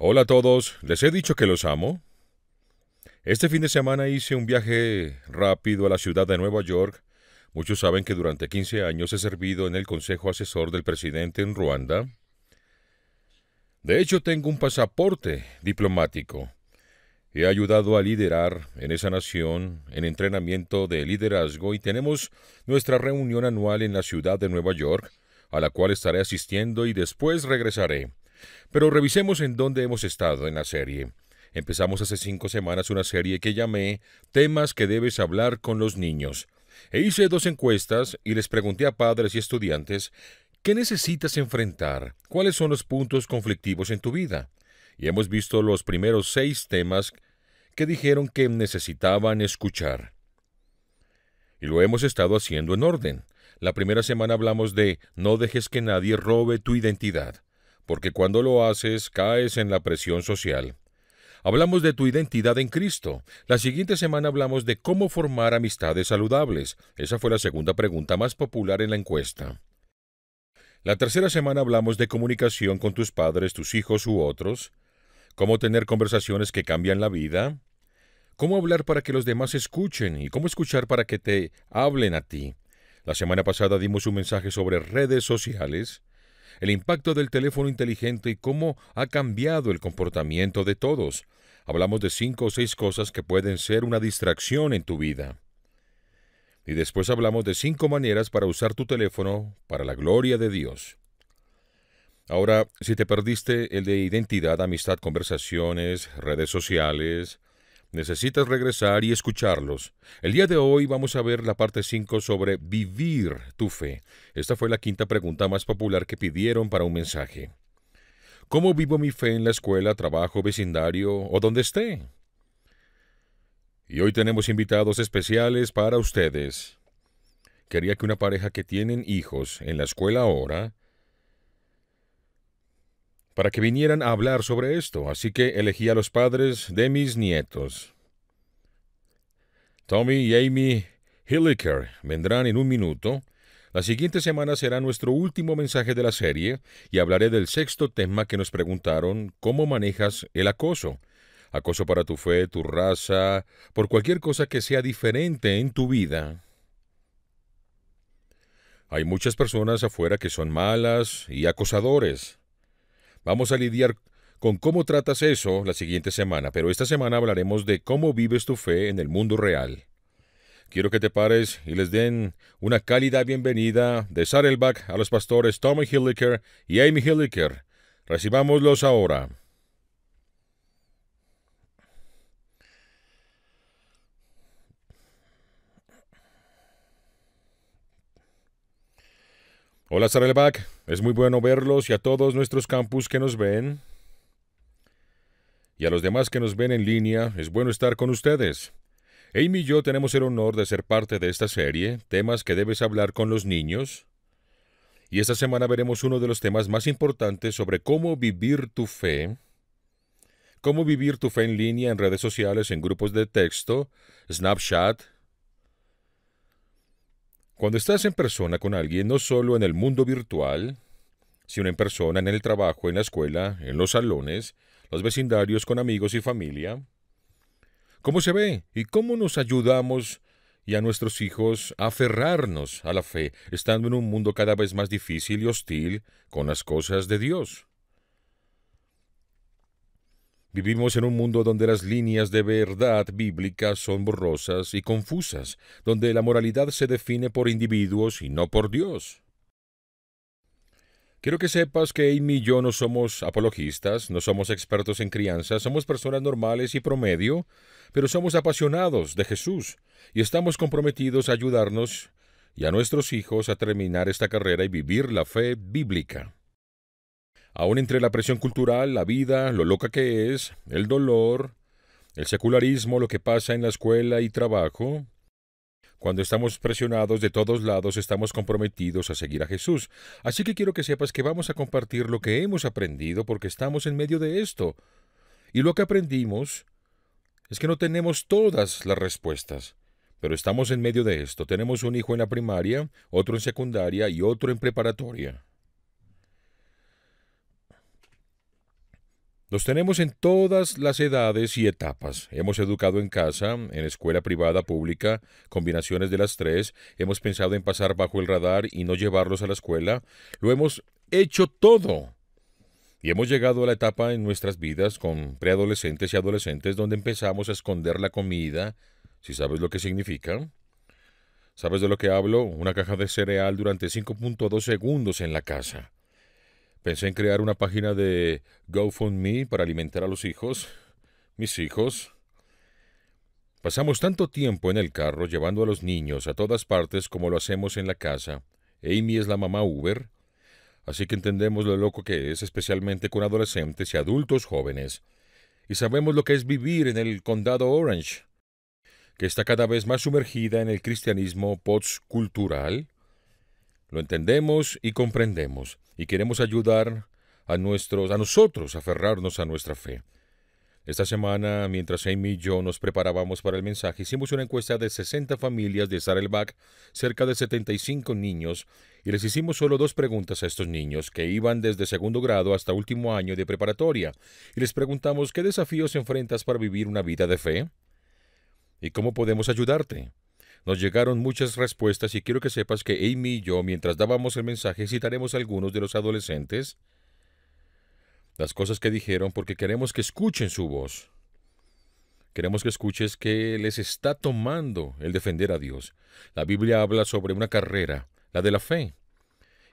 Hola a todos, ¿les he dicho que los amo? Este fin de semana hice un viaje rápido a la ciudad de Nueva York. Muchos saben que durante 15 años he servido en el Consejo Asesor del Presidente en Ruanda. De hecho, tengo un pasaporte diplomático. He ayudado a liderar en esa nación en entrenamiento de liderazgo y tenemos nuestra reunión anual en la ciudad de Nueva York, a la cual estaré asistiendo y después regresaré. Pero revisemos en dónde hemos estado en la serie. Empezamos hace 5 semanas una serie que llamé Temas que debes hablar con los niños. E hice 2 encuestas y les pregunté a padres y estudiantes ¿qué necesitas enfrentar? ¿Cuáles son los puntos conflictivos en tu vida? Y hemos visto los primeros 6 temas que dijeron que necesitaban escuchar. Y lo hemos estado haciendo en orden. La primera semana hablamos de no dejes que nadie robe tu identidad, porque cuando lo haces caes en la presión social. Hablamos de tu identidad en Cristo. La siguiente semana hablamos de cómo formar amistades saludables. Esa fue la segunda pregunta más popular en la encuesta. La tercera semana hablamos de comunicación con tus padres, tus hijos u otros, cómo tener conversaciones que cambian la vida, cómo hablar para que los demás escuchen y cómo escuchar para que te hablen a ti. La semana pasada dimos un mensaje sobre redes sociales, el impacto del teléfono inteligente y cómo ha cambiado el comportamiento de todos. Hablamos de 5 o 6 cosas que pueden ser una distracción en tu vida. Y después hablamos de 5 maneras para usar tu teléfono para la gloria de Dios. Ahora, si te perdiste el de identidad, amistad, conversaciones, redes sociales, necesitas regresar y escucharlos. El día de hoy vamos a ver la parte 5 sobre vivir tu fe. Esta fue la quinta pregunta más popular que pidieron para un mensaje. ¿Cómo vivo mi fe en la escuela, trabajo, vecindario o donde esté? Y hoy tenemos invitados especiales para ustedes. Quería que una pareja que tienen hijos en la escuela ahora, para que vinieran a hablar sobre esto, así que elegí a los padres de mis nietos. Tommy y Amy Hilliker vendrán en un minuto. La siguiente semana será nuestro último mensaje de la serie y hablaré del 6.º tema que nos preguntaron, ¿cómo manejas el acoso? Acoso para tu fe, tu raza, por cualquier cosa que sea diferente en tu vida. Hay muchas personas afuera que son malas y acosadores. Vamos a lidiar con cómo tratas eso la siguiente semana, pero esta semana hablaremos de cómo vives tu fe en el mundo real. Quiero que te pares y les den una cálida bienvenida de Saddleback a los pastores Tommy Hilliker y Amy Hilliker. Recibámoslos ahora. Hola Saddleback, es muy bueno verlos y a todos nuestros campus que nos ven. Y a los demás que nos ven en línea, es bueno estar con ustedes. Amy y yo tenemos el honor de ser parte de esta serie, temas que debes hablar con los niños. Y esta semana veremos uno de los temas más importantes sobre cómo vivir tu fe. Cómo vivir tu fe en línea, en redes sociales, en grupos de texto, Snapchat. Cuando estás en persona con alguien, no solo en el mundo virtual, sino en persona, en el trabajo, en la escuela, en los salones, los vecindarios con amigos y familia. ¿Cómo se ve? ¿Y cómo nos ayudamos y a nuestros hijos a aferrarnos a la fe, estando en un mundo cada vez más difícil y hostil con las cosas de Dios? Vivimos en un mundo donde las líneas de verdad bíblica son borrosas y confusas, donde la moralidad se define por individuos y no por Dios. Quiero que sepas que Amy y yo no somos apologistas, no somos expertos en crianza, somos personas normales y promedio, pero somos apasionados de Jesús y estamos comprometidos a ayudarnos y a nuestros hijos a terminar esta carrera y vivir la fe bíblica. Aún entre la presión cultural, la vida, lo loca que es, el dolor, el secularismo, lo que pasa en la escuela y trabajo, cuando estamos presionados de todos lados, estamos comprometidos a seguir a Jesús. Así que quiero que sepas que vamos a compartir lo que hemos aprendido porque estamos en medio de esto. Y lo que aprendimos es que no tenemos todas las respuestas, pero estamos en medio de esto. Tenemos un hijo en la primaria, otro en secundaria y otro en preparatoria. Los tenemos en todas las edades y etapas. Hemos educado en casa, en escuela privada, pública, combinaciones de las tres. Hemos pensado en pasar bajo el radar y no llevarlos a la escuela. Lo hemos hecho todo. Y hemos llegado a la etapa en nuestras vidas con preadolescentes y adolescentes donde empezamos a esconder la comida, si sabes lo que significa. ¿Sabes de lo que hablo? Una caja de cereal durante 5.2 segundos en la casa. Pensé en crear una página de GoFundMe para alimentar a los hijos. Mis hijos. Pasamos tanto tiempo en el carro llevando a los niños a todas partes como lo hacemos en la casa. Amy es la mamá Uber, así que entendemos lo loco que es, especialmente con adolescentes y adultos jóvenes. Y sabemos lo que es vivir en el condado Orange, que está cada vez más sumergida en el cristianismo postcultural. Lo entendemos y comprendemos, y queremos ayudar a nosotros a aferrarnos a nuestra fe. Esta semana, mientras Amy y yo nos preparábamos para el mensaje, hicimos una encuesta de 60 familias de Saddleback, cerca de 75 niños, y les hicimos solo 2 preguntas a estos niños, que iban desde segundo grado hasta último año de preparatoria, y les preguntamos ¿qué desafíos enfrentas para vivir una vida de fe? ¿Y cómo podemos ayudarte? Nos llegaron muchas respuestas y quiero que sepas que Amy y yo, mientras dábamos el mensaje, citaremos a algunos de los adolescentes, las cosas que dijeron, porque queremos que escuchen su voz. Queremos que escuches que les está tomando el defender a Dios. La Biblia habla sobre una carrera, la de la fe.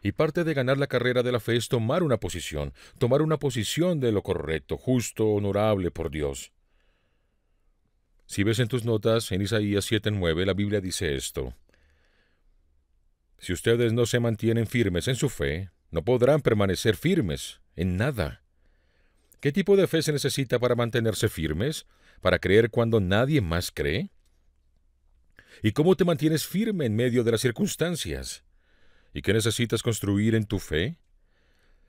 Y parte de ganar la carrera de la fe es tomar una posición de lo correcto, justo, honorable por Dios. Si ves en tus notas, en Isaías 7:9, la Biblia dice esto: si ustedes no se mantienen firmes en su fe, no podrán permanecer firmes en nada. ¿Qué tipo de fe se necesita para mantenerse firmes? ¿Para creer cuando nadie más cree? ¿Y cómo te mantienes firme en medio de las circunstancias? ¿Y qué necesitas construir en tu fe?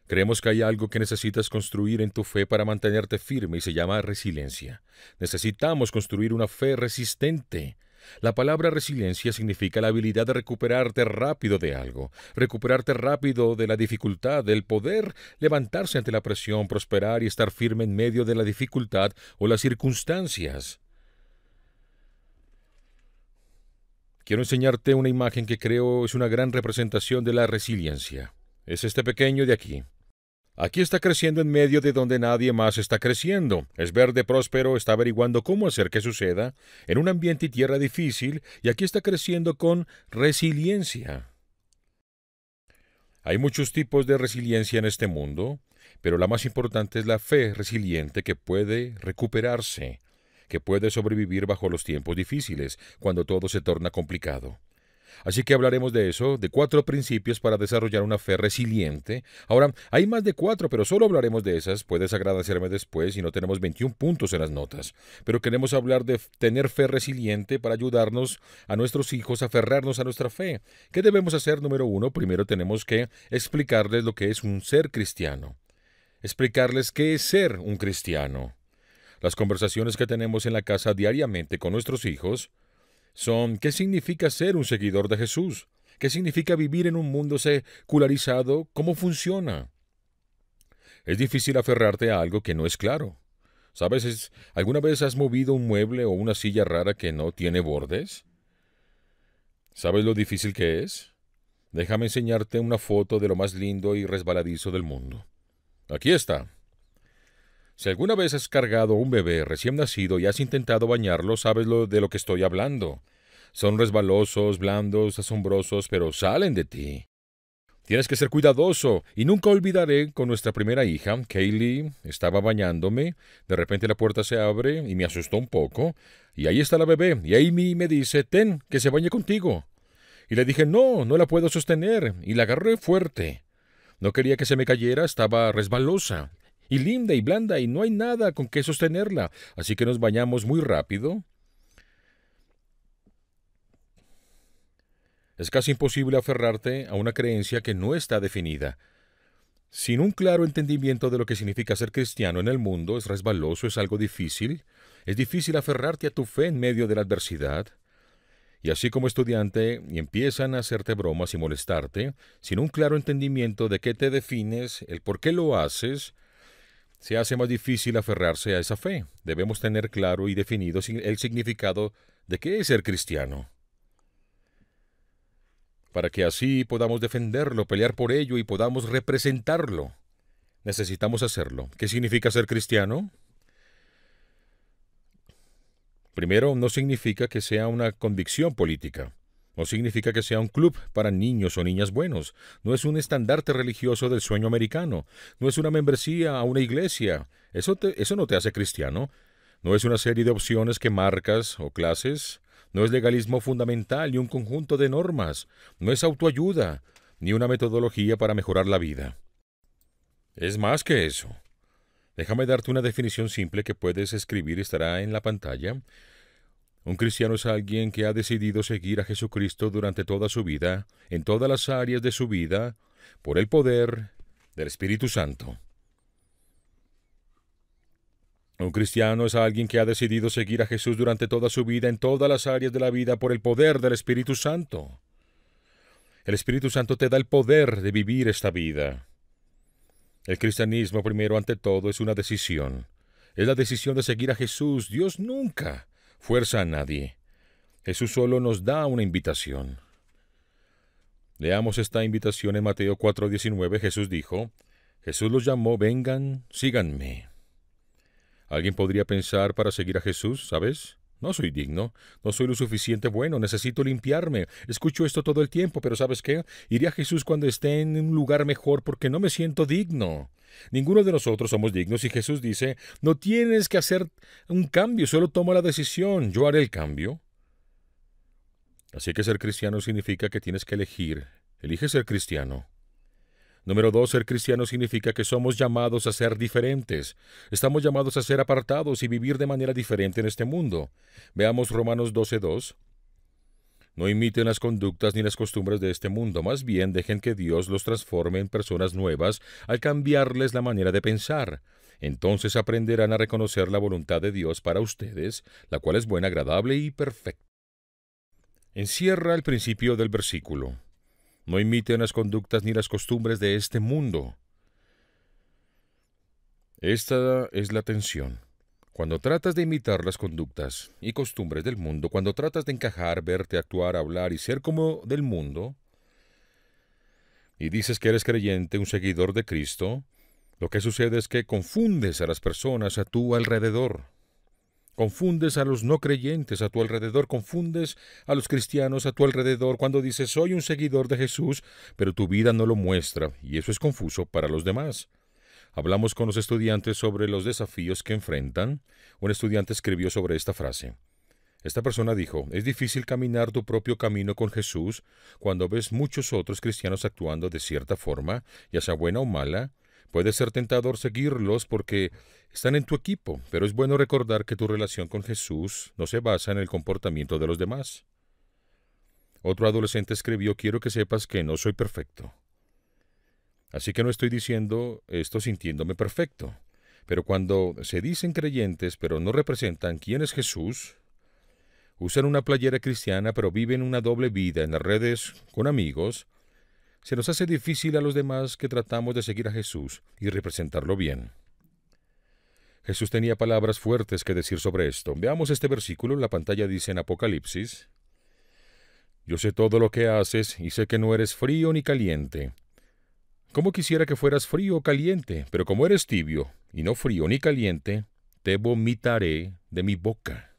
Creemos que hay algo que necesitas construir en tu fe para mantenerte firme y se llama resiliencia. Necesitamos construir una fe resistente. La palabra resiliencia significa la habilidad de recuperarte rápido de algo, recuperarte rápido de la dificultad, del poder levantarse ante la presión, prosperar y estar firme en medio de la dificultad o las circunstancias. Quiero enseñarte una imagen que creo es una gran representación de la resiliencia. Es este pequeño de aquí. Aquí está creciendo en medio de donde nadie más está creciendo. Es verde, próspero, está averiguando cómo hacer que suceda en un ambiente y tierra difícil, y aquí está creciendo con resiliencia. Hay muchos tipos de resiliencia en este mundo, pero la más importante es la fe resiliente que puede recuperarse, que puede sobrevivir bajo los tiempos difíciles, cuando todo se torna complicado. Así que hablaremos de eso, de 4 principios para desarrollar una fe resiliente. Ahora, hay más de 4, pero solo hablaremos de esas. Puedes agradecerme después y no tenemos 21 puntos en las notas. Pero queremos hablar de tener fe resiliente para ayudarnos a nuestros hijos a aferrarnos a nuestra fe. ¿Qué debemos hacer? Número 1, primero tenemos que explicarles lo que es un ser cristiano. Explicarles qué es ser un cristiano. Las conversaciones que tenemos en la casa diariamente con nuestros hijos son ¿qué significa ser un seguidor de Jesús? ¿Qué significa vivir en un mundo secularizado? ¿Cómo funciona? Es difícil aferrarte a algo que no es claro. ¿Sabes? ¿Alguna vez has movido un mueble o una silla rara que no tiene bordes? ¿Sabes lo difícil que es? Déjame enseñarte una foto de lo más lindo y resbaladizo del mundo. Aquí está. Si alguna vez has cargado a un bebé recién nacido y has intentado bañarlo, sabes de lo que estoy hablando. Son resbalosos, blandos, asombrosos, pero salen de ti. Tienes que ser cuidadoso, y nunca olvidaré con nuestra primera hija, Kaylee, estaba bañándome, de repente la puerta se abre y me asustó un poco, y ahí está la bebé, y Amy me dice, ten, que se bañe contigo. Y le dije, no, no la puedo sostener, y la agarré fuerte. No quería que se me cayera, estaba resbalosa y linda y blanda, y no hay nada con que sostenerla, así que nos bañamos muy rápido. Es casi imposible aferrarte a una creencia que no está definida. Sin un claro entendimiento de lo que significa ser cristiano en el mundo, es resbaloso, es algo difícil. Es difícil aferrarte a tu fe en medio de la adversidad. Y así como estudiante, y empiezan a hacerte bromas y molestarte, sin un claro entendimiento de qué te defines, el por qué lo haces, se hace más difícil aferrarse a esa fe. Debemos tener claro y definido el significado de qué es ser cristiano, para que así podamos defenderlo, pelear por ello y podamos representarlo. Necesitamos hacerlo. ¿Qué significa ser cristiano? Primero, no significa que sea una convicción política. No significa que sea un club para niños o niñas buenos. No es un estandarte religioso del sueño americano. No es una membresía a una iglesia. Eso no te hace cristiano. No es una serie de opciones que marcas o clases. No es legalismo fundamental ni un conjunto de normas. No es autoayuda ni una metodología para mejorar la vida. Es más que eso. Déjame darte una definición simple que puedes escribir y estará en la pantalla. Un cristiano es alguien que ha decidido seguir a Jesucristo durante toda su vida, en todas las áreas de su vida, por el poder del Espíritu Santo. Un cristiano es alguien que ha decidido seguir a Jesús durante toda su vida, en todas las áreas de la vida, por el poder del Espíritu Santo. El Espíritu Santo te da el poder de vivir esta vida. El cristianismo, primero ante todo, es una decisión. Es la decisión de seguir a Jesús. Dios nunca fuerza a nadie. Jesús solo nos da una invitación. Leamos esta invitación en Mateo 4:19. Jesús dijo, Jesús los llamó, vengan, síganme. Alguien podría pensar para seguir a Jesús, ¿sabes? No soy digno, no soy lo suficiente bueno, necesito limpiarme. Escucho esto todo el tiempo, pero ¿sabes qué? Iré a Jesús cuando esté en un lugar mejor porque no me siento digno. Ninguno de nosotros somos dignos y Jesús dice, no tienes que hacer un cambio, solo toma la decisión, yo haré el cambio. Así que ser cristiano significa que tienes que elegir. Elige ser cristiano. Número 2, ser cristiano significa que somos llamados a ser diferentes. Estamos llamados a ser apartados y vivir de manera diferente en este mundo. Veamos Romanos 12:2. No imiten las conductas ni las costumbres de este mundo, más bien dejen que Dios los transforme en personas nuevas al cambiarles la manera de pensar. Entonces aprenderán a reconocer la voluntad de Dios para ustedes, la cual es buena, agradable y perfecta. Encierra el principio del versículo. No imiten las conductas ni las costumbres de este mundo. Esta es la tensión. Cuando tratas de imitar las conductas y costumbres del mundo, cuando tratas de encajar, verte, actuar, hablar y ser como del mundo, y dices que eres creyente, un seguidor de Cristo, lo que sucede es que confundes a las personas a tu alrededor. Confundes a los no creyentes a tu alrededor, confundes a los cristianos a tu alrededor cuando dices soy un seguidor de Jesús, pero tu vida no lo muestra, y eso es confuso para los demás. Hablamos con los estudiantes sobre los desafíos que enfrentan. Un estudiante escribió sobre esta frase. Esta persona dijo, es difícil caminar tu propio camino con Jesús cuando ves muchos otros cristianos actuando de cierta forma, ya sea buena o mala. Puede ser tentador seguirlos porque están en tu equipo, pero es bueno recordar que tu relación con Jesús no se basa en el comportamiento de los demás. Otro adolescente escribió, quiero que sepas que no soy perfecto. Así que no estoy diciendo esto sintiéndome perfecto. Pero cuando se dicen creyentes pero no representan quién es Jesús, usan una playera cristiana pero viven una doble vida en las redes con amigos, se nos hace difícil a los demás que tratamos de seguir a Jesús y representarlo bien. Jesús tenía palabras fuertes que decir sobre esto. Veamos este versículo, la pantalla dice en Apocalipsis, yo sé todo lo que haces y sé que no eres frío ni caliente. ¿Cómo quisiera que fueras frío o caliente? Pero como eres tibio y no frío ni caliente, te vomitaré de mi boca.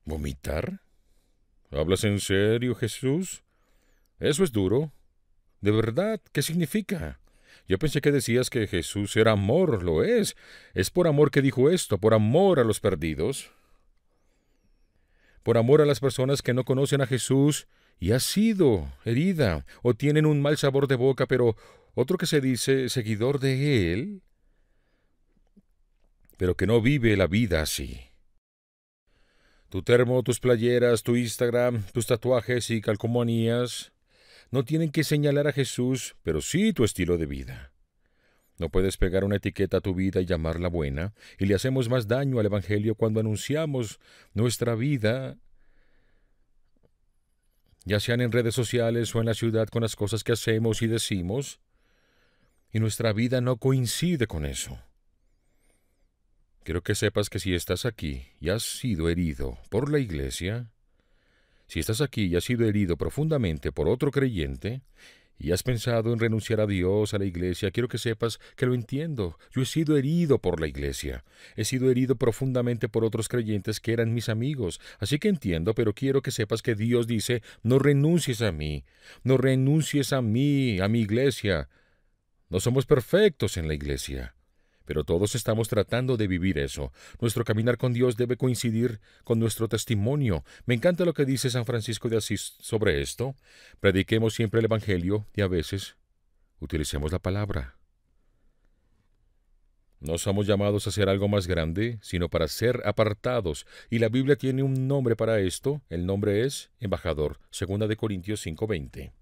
¿Vomitar? ¿Hablas en serio, Jesús? Eso es duro. ¿De verdad? ¿Qué significa? Yo pensé que decías que Jesús era amor, lo es. Es por amor que dijo esto, por amor a los perdidos. Por amor a las personas que no conocen a Jesús y ha sido herida o tienen un mal sabor de boca, pero otro que se dice seguidor de Él, pero que no vive la vida así. Tu termo, tus playeras, tu Instagram, tus tatuajes y calcomanías no tienen que señalar a Jesús, pero sí tu estilo de vida. No puedes pegar una etiqueta a tu vida y llamarla buena, y le hacemos más daño al Evangelio cuando anunciamos nuestra vida, ya sean en redes sociales o en la ciudad con las cosas que hacemos y decimos. y nuestra vida no coincide con eso. Quiero que sepas que si estás aquí y has sido herido por la iglesia, si estás aquí y has sido herido profundamente por otro creyente, y has pensado en renunciar a Dios, a la iglesia, quiero que sepas que lo entiendo. Yo he sido herido por la iglesia. He sido herido profundamente por otros creyentes que eran mis amigos. Así que entiendo, pero quiero que sepas que Dios dice, no renuncies a mí, no renuncies a mí, a mi iglesia. No somos perfectos en la iglesia, pero todos estamos tratando de vivir eso. Nuestro caminar con Dios debe coincidir con nuestro testimonio. Me encanta lo que dice San Francisco de Asís sobre esto. Prediquemos siempre el Evangelio y a veces utilicemos la palabra. No somos llamados a hacer algo más grande, sino para ser apartados. Y la Biblia tiene un nombre para esto. El nombre es embajador. 2 Corintios 5:20.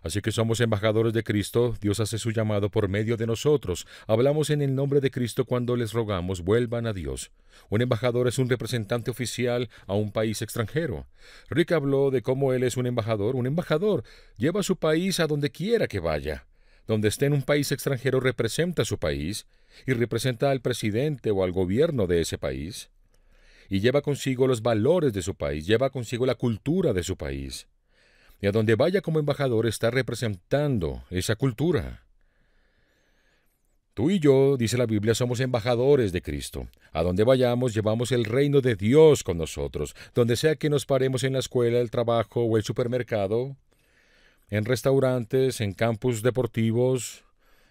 Así que somos embajadores de Cristo, Dios hace su llamado por medio de nosotros. Hablamos en el nombre de Cristo cuando les rogamos vuelvan a Dios. Un embajador es un representante oficial a un país extranjero. Rick habló de cómo él es un embajador. Un embajador lleva a su país a donde quiera que vaya. Donde esté en un país extranjero representa a su país y representa al presidente o al gobierno de ese país. Y lleva consigo los valores de su país, lleva consigo la cultura de su país. Y a donde vaya como embajador está representando esa cultura. Tú y yo, dice la Biblia, somos embajadores de Cristo. A donde vayamos llevamos el reino de Dios con nosotros. Donde sea que nos paremos en la escuela, el trabajo o el supermercado, en restaurantes, en campus deportivos,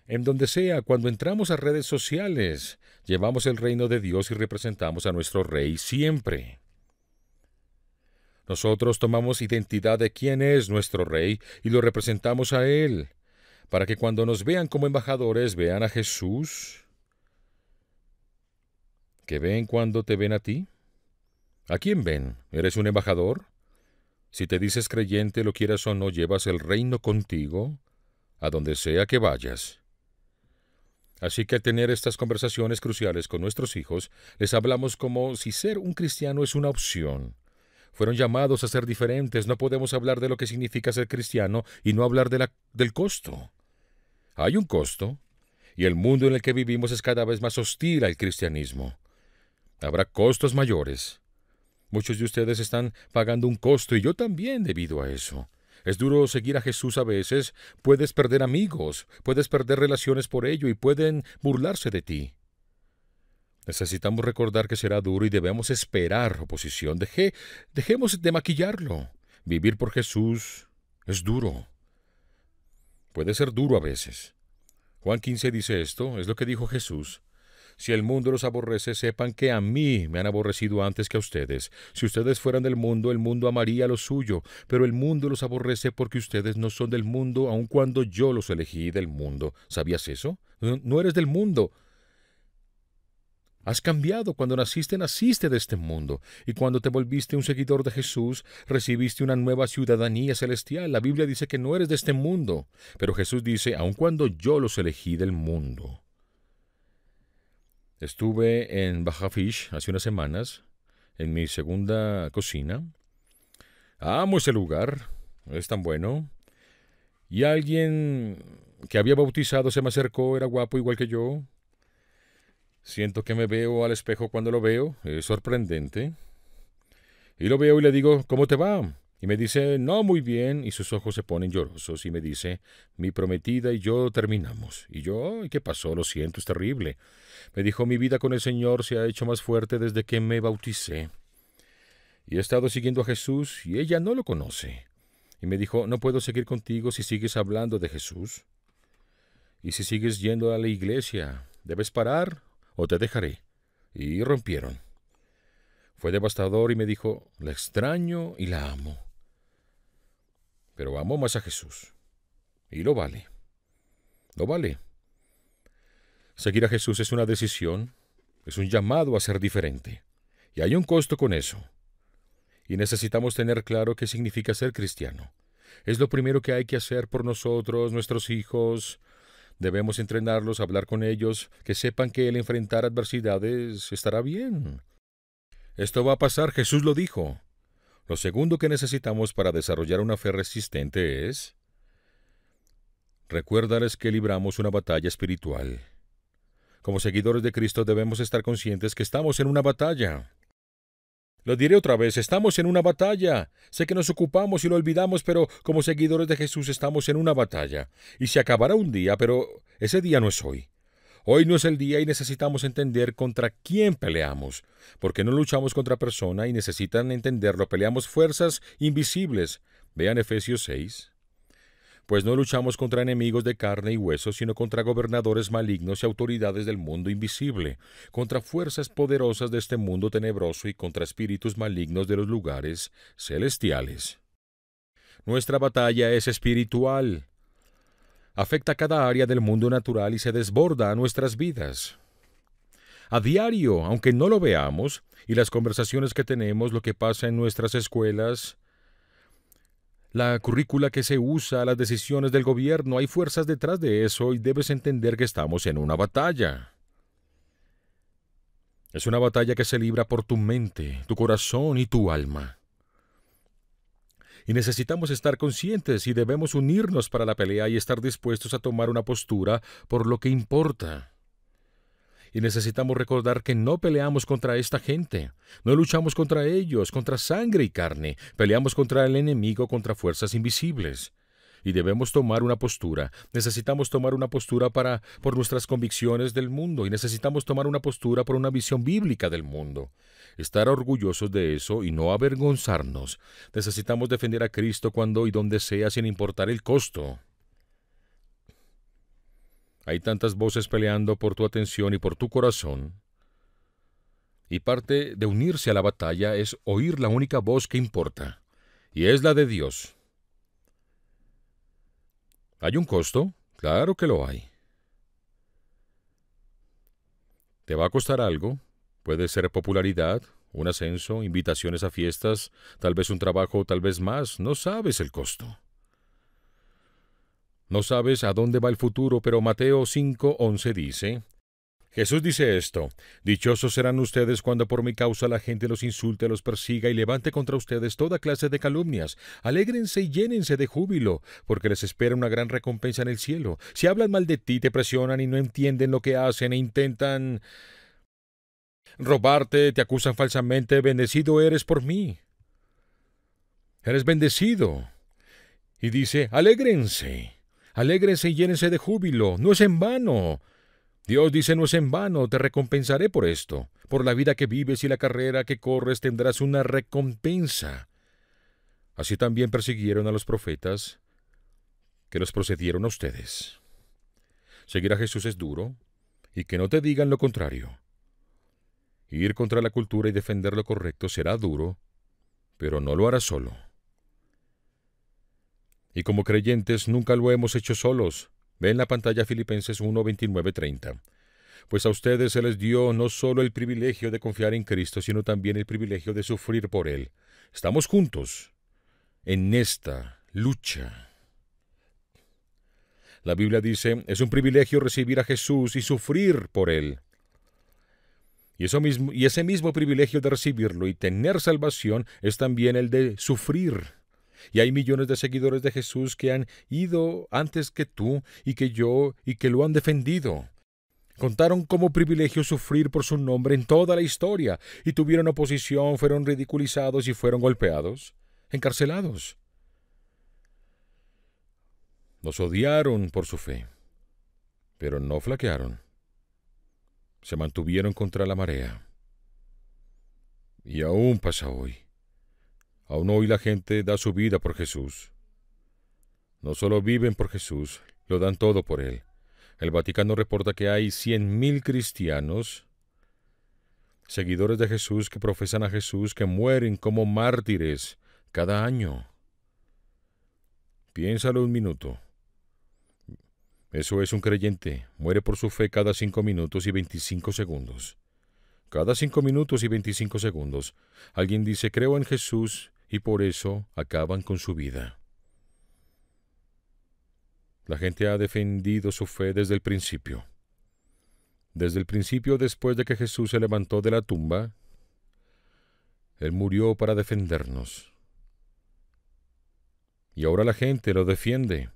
en donde sea, cuando entramos a redes sociales, llevamos el reino de Dios y representamos a nuestro Rey siempre. Nosotros tomamos identidad de quién es nuestro Rey y lo representamos a Él, para que cuando nos vean como embajadores vean a Jesús. ¿Qué ven cuando te ven a ti? ¿A quién ven? ¿Eres un embajador? Si te dices creyente, lo quieras o no, llevas el reino contigo, a donde sea que vayas. Así que al tener estas conversaciones cruciales con nuestros hijos, les hablamos como si ser un cristiano es una opción. Fueron llamados a ser diferentes. No podemos hablar de lo que significa ser cristiano y no hablar del costo. Hay un costo, y el mundo en el que vivimos es cada vez más hostil al cristianismo. Habrá costos mayores. Muchos de ustedes están pagando un costo y yo también debido a eso. Es duro seguir a Jesús a veces. Puedes perder amigos, puedes perder relaciones por ello y pueden burlarse de ti. Necesitamos recordar que será duro y debemos esperar oposición. Dejemos de maquillarlo. Vivir por Jesús es duro. Puede ser duro a veces. Juan 15 dice esto, es lo que dijo Jesús. Si el mundo los aborrece, sepan que a mí me han aborrecido antes que a ustedes. Si ustedes fueran del mundo, el mundo amaría lo suyo, pero el mundo los aborrece porque ustedes no son del mundo, aun cuando yo los elegí del mundo. ¿Sabías eso? No eres del mundo. Has cambiado. Cuando naciste de este mundo. Y cuando te volviste un seguidor de Jesús, recibiste una nueva ciudadanía celestial. La Biblia dice que no eres de este mundo. Pero Jesús dice, aun cuando yo los elegí del mundo. Estuve en Baja Fish hace unas semanas, en mi segunda cocina. Amo ese lugar. Es tan bueno. Y alguien que había bautizado se me acercó, era guapo igual que yo. Siento que me veo al espejo cuando lo veo, es sorprendente. Y lo veo y le digo, ¿cómo te va? Y me dice, no, muy bien, y sus ojos se ponen llorosos y me dice, mi prometida y yo terminamos. Y yo, ay, ¿qué pasó? Lo siento, es terrible. Me dijo, mi vida con el Señor se ha hecho más fuerte desde que me bauticé. Y he estado siguiendo a Jesús y ella no lo conoce. Y me dijo, no puedo seguir contigo si sigues hablando de Jesús. Y si sigues yendo a la iglesia, debes parar o te dejaré. Y rompieron. Fue devastador y me dijo, la extraño y la amo. Pero amo más a Jesús. Y lo vale. Lo vale. Seguir a Jesús es una decisión, es un llamado a ser diferente. Y hay un costo con eso. Y necesitamos tener claro qué significa ser cristiano. Es lo primero que hay que hacer por nosotros, nuestros hijos. Debemos entrenarlos, hablar con ellos, que sepan que el enfrentar adversidades estará bien. Esto va a pasar, Jesús lo dijo. Lo segundo que necesitamos para desarrollar una fe resistente es Recuérdales que libramos una batalla espiritual. Como seguidores de Cristo debemos estar conscientes que estamos en una batalla. Lo diré otra vez, estamos en una batalla. Sé que nos ocupamos y lo olvidamos, pero como seguidores de Jesús estamos en una batalla. Y se acabará un día, pero ese día no es hoy. Hoy no es el día y necesitamos entender contra quién peleamos, porque no luchamos contra persona y necesitan entenderlo, peleamos fuerzas invisibles. Vean Efesios 6. Pues no luchamos contra enemigos de carne y hueso, sino contra gobernadores malignos y autoridades del mundo invisible, contra fuerzas poderosas de este mundo tenebroso y contra espíritus malignos de los lugares celestiales. Nuestra batalla es espiritual. Afecta cada área del mundo natural y se desborda a nuestras vidas. A diario, aunque no lo veamos, y las conversaciones que tenemos, lo que pasa en nuestras escuelas, la currícula que se usa, las decisiones del gobierno, hay fuerzas detrás de eso y debes entender que estamos en una batalla. Es una batalla que se libra por tu mente, tu corazón y tu alma. Y necesitamos estar conscientes y debemos unirnos para la pelea y estar dispuestos a tomar una postura por lo que importa. Y necesitamos recordar que no peleamos contra esta gente, no luchamos contra ellos, contra sangre y carne, peleamos contra el enemigo, contra fuerzas invisibles. Y debemos tomar una postura, necesitamos tomar una postura por nuestras convicciones del mundo, y necesitamos tomar una postura por una visión bíblica del mundo. Estar orgullosos de eso y no avergonzarnos. Necesitamos defender a Cristo cuando y donde sea sin importar el costo. Hay tantas voces peleando por tu atención y por tu corazón. Y parte de unirse a la batalla es oír la única voz que importa, y es la de Dios. ¿Hay un costo? Claro que lo hay. ¿Te va a costar algo? Puede ser popularidad, un ascenso, invitaciones a fiestas, tal vez un trabajo, tal vez más. No sabes el costo. No sabes a dónde va el futuro, pero Mateo 5:11 dice, Jesús dice esto, dichosos serán ustedes cuando por mi causa la gente los insulte, los persiga y levante contra ustedes toda clase de calumnias. Alégrense y llénense de júbilo, porque les espera una gran recompensa en el cielo. Si hablan mal de ti, te presionan y no entienden lo que hacen e intentan robarte, te acusan falsamente, bendecido eres por mí. Eres bendecido. Y dice, alégrense y llénense de júbilo. No es en vano. Dios dice, no es en vano, te recompensaré por esto. Por la vida que vives y la carrera que corres tendrás una recompensa. Así también persiguieron a los profetas que los procedieron a ustedes. Seguir a Jesús es duro, y que no te digan lo contrario. Ir contra la cultura y defender lo correcto será duro, pero no lo harás solo. Y como creyentes nunca lo hemos hecho solos. Ve en la pantalla Filipenses 1:29-30. Pues a ustedes se les dio no solo el privilegio de confiar en Cristo, sino también el privilegio de sufrir por Él. Estamos juntos en esta lucha. La Biblia dice, es un privilegio recibir a Jesús y sufrir por Él. Y ese mismo privilegio de recibirlo y tener salvación es también el de sufrir. Y hay millones de seguidores de Jesús que han ido antes que tú y que yo y que lo han defendido. Contaron como privilegio sufrir por su nombre en toda la historia y tuvieron oposición, fueron ridiculizados y fueron golpeados, encarcelados. Los odiaron por su fe, pero no flaquearon. Se mantuvieron contra la marea. Y aún pasa hoy. Aún hoy la gente da su vida por Jesús. No solo viven por Jesús, lo dan todo por Él. El Vaticano reporta que hay 100,000 cristianos, seguidores de Jesús que profesan a Jesús, que mueren como mártires cada año. Piénsalo un minuto. Eso es un creyente. Muere por su fe cada 5 minutos y 25 segundos. Cada 5 minutos y 25 segundos. Alguien dice, creo en Jesús, y por eso acaban con su vida. La gente ha defendido su fe desde el principio. Desde el principio, después de que Jesús se levantó de la tumba, Él murió para defendernos. Y ahora la gente lo defiende.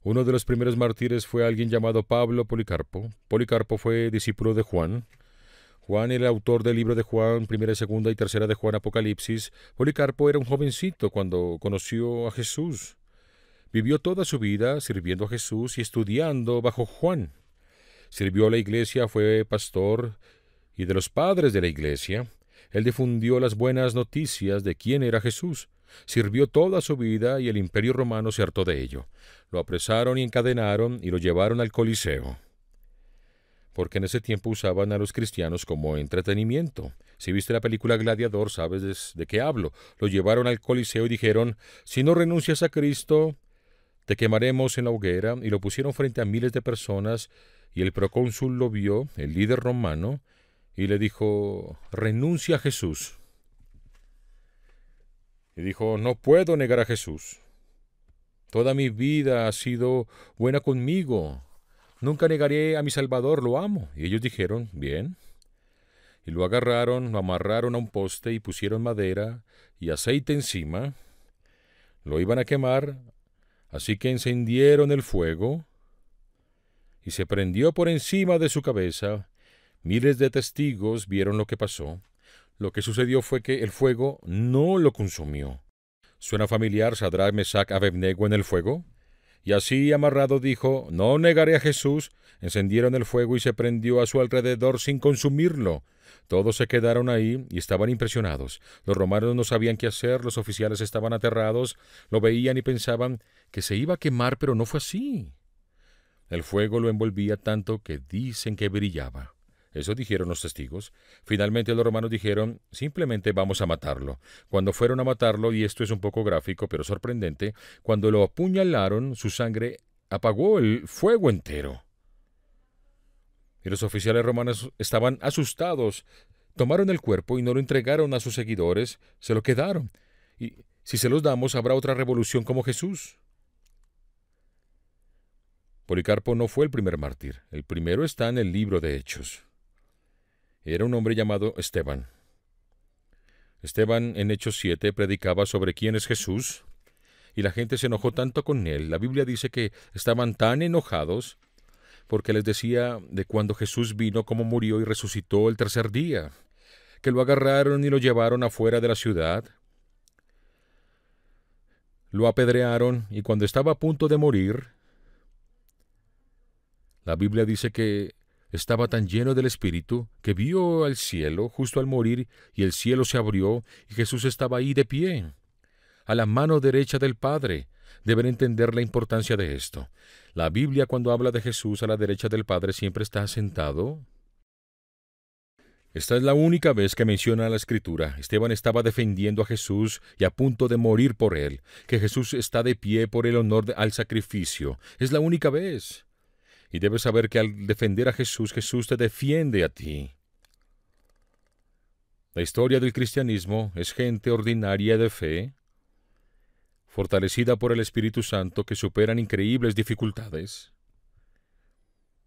Uno de los primeros mártires fue alguien llamado Pablo Policarpo. Policarpo fue discípulo de Juan. Juan era el autor del libro de Juan, primera, segunda y tercera de Juan, Apocalipsis. Policarpo era un jovencito cuando conoció a Jesús. Vivió toda su vida sirviendo a Jesús y estudiando bajo Juan. Sirvió a la iglesia, fue pastor y de los padres de la iglesia. Él difundió las buenas noticias de quién era Jesús. Sirvió toda su vida y el imperio romano se hartó de ello. Lo apresaron y encadenaron y lo llevaron al Coliseo, porque en ese tiempo usaban a los cristianos como entretenimiento. Si viste la película Gladiador, sabes de qué hablo. Lo llevaron al Coliseo y dijeron: si no renuncias a Cristo, te quemaremos en la hoguera, y lo pusieron frente a miles de personas, y el procónsul lo vio, el líder romano, y le dijo: renuncia a Jesús. Y dijo: no puedo negar a Jesús. Toda mi vida ha sido buena conmigo. Nunca negaré a mi Salvador, lo amo. Y ellos dijeron: bien. Y lo agarraron, lo amarraron a un poste y pusieron madera y aceite encima. Lo iban a quemar, así que encendieron el fuego y se prendió por encima de su cabeza. Miles de testigos vieron lo que pasó. Lo que sucedió fue que el fuego no lo consumió. ¿Suena familiar Sadrach, Mesach, Abednego en el fuego? Y así amarrado dijo: no negaré a Jesús. Encendieron el fuego y se prendió a su alrededor sin consumirlo. Todos se quedaron ahí y estaban impresionados. Los romanos no sabían qué hacer, los oficiales estaban aterrados, lo veían y pensaban que se iba a quemar, pero no fue así. El fuego lo envolvía tanto que dicen que brillaba. Eso dijeron los testigos. Finalmente los romanos dijeron: simplemente vamos a matarlo. Cuando fueron a matarlo, y esto es un poco gráfico pero sorprendente, cuando lo apuñalaron, su sangre apagó el fuego entero. Y los oficiales romanos estaban asustados. Tomaron el cuerpo y no lo entregaron a sus seguidores, se lo quedaron. Y si se los damos, habrá otra revolución como Jesús. Policarpo no fue el primer mártir. El primero está en el libro de Hechos. Era un hombre llamado Esteban. Esteban, en Hechos 7, predicaba sobre quién es Jesús, y la gente se enojó tanto con él. La Biblia dice que estaban tan enojados porque les decía de cuando Jesús vino, cómo murió y resucitó el tercer día, que lo agarraron y lo llevaron afuera de la ciudad, lo apedrearon, y cuando estaba a punto de morir, la Biblia dice que estaba tan lleno del Espíritu que vio al cielo justo al morir, y el cielo se abrió y Jesús estaba ahí de pie, a la mano derecha del Padre. Deben entender la importancia de esto. La Biblia, cuando habla de Jesús a la derecha del Padre, siempre está sentado. Esta es la única vez que menciona la Escritura. Esteban estaba defendiendo a Jesús y a punto de morir por él, que Jesús está de pie por el honor al sacrificio. Es la única vez. Y debes saber que al defender a Jesús, Jesús te defiende a ti. La historia del cristianismo es gente ordinaria de fe, fortalecida por el Espíritu Santo, que superan increíbles dificultades.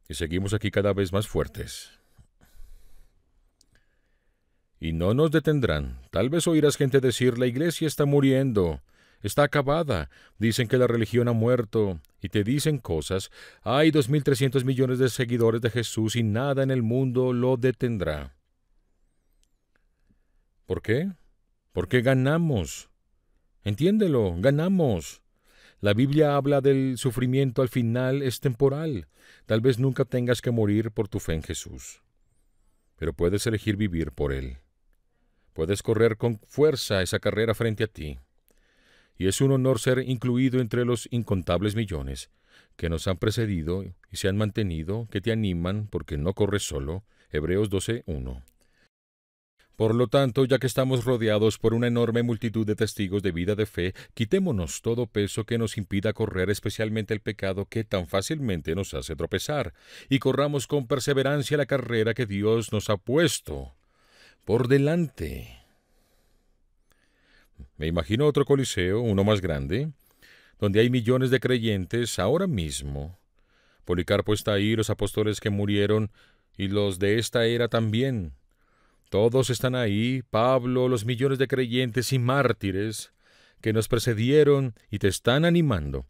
Y seguimos aquí cada vez más fuertes. Y no nos detendrán. Tal vez oirás gente decir: la iglesia está muriendo, está acabada, dicen que la religión ha muerto, y te dicen cosas. Hay 2.300 millones de seguidores de Jesús y nada en el mundo lo detendrá. ¿Por qué? Porque ganamos. Entiéndelo, ganamos. La Biblia habla del sufrimiento al final es temporal. Tal vez nunca tengas que morir por tu fe en Jesús, pero puedes elegir vivir por Él. Puedes correr con fuerza esa carrera frente a ti. Y es un honor ser incluido entre los incontables millones que nos han precedido y se han mantenido, que te animan porque no corres solo. Hebreos 12:1. Por lo tanto, ya que estamos rodeados por una enorme multitud de testigos de vida de fe, quitémonos todo peso que nos impida correr, especialmente el pecado que tan fácilmente nos hace tropezar, y corramos con perseverancia la carrera que Dios nos ha puesto por delante. Me imagino otro coliseo, uno más grande, donde hay millones de creyentes ahora mismo. Policarpo está ahí, los apóstoles que murieron, y los de esta era también. Todos están ahí, Pablo, los millones de creyentes y mártires que nos precedieron y te están animando.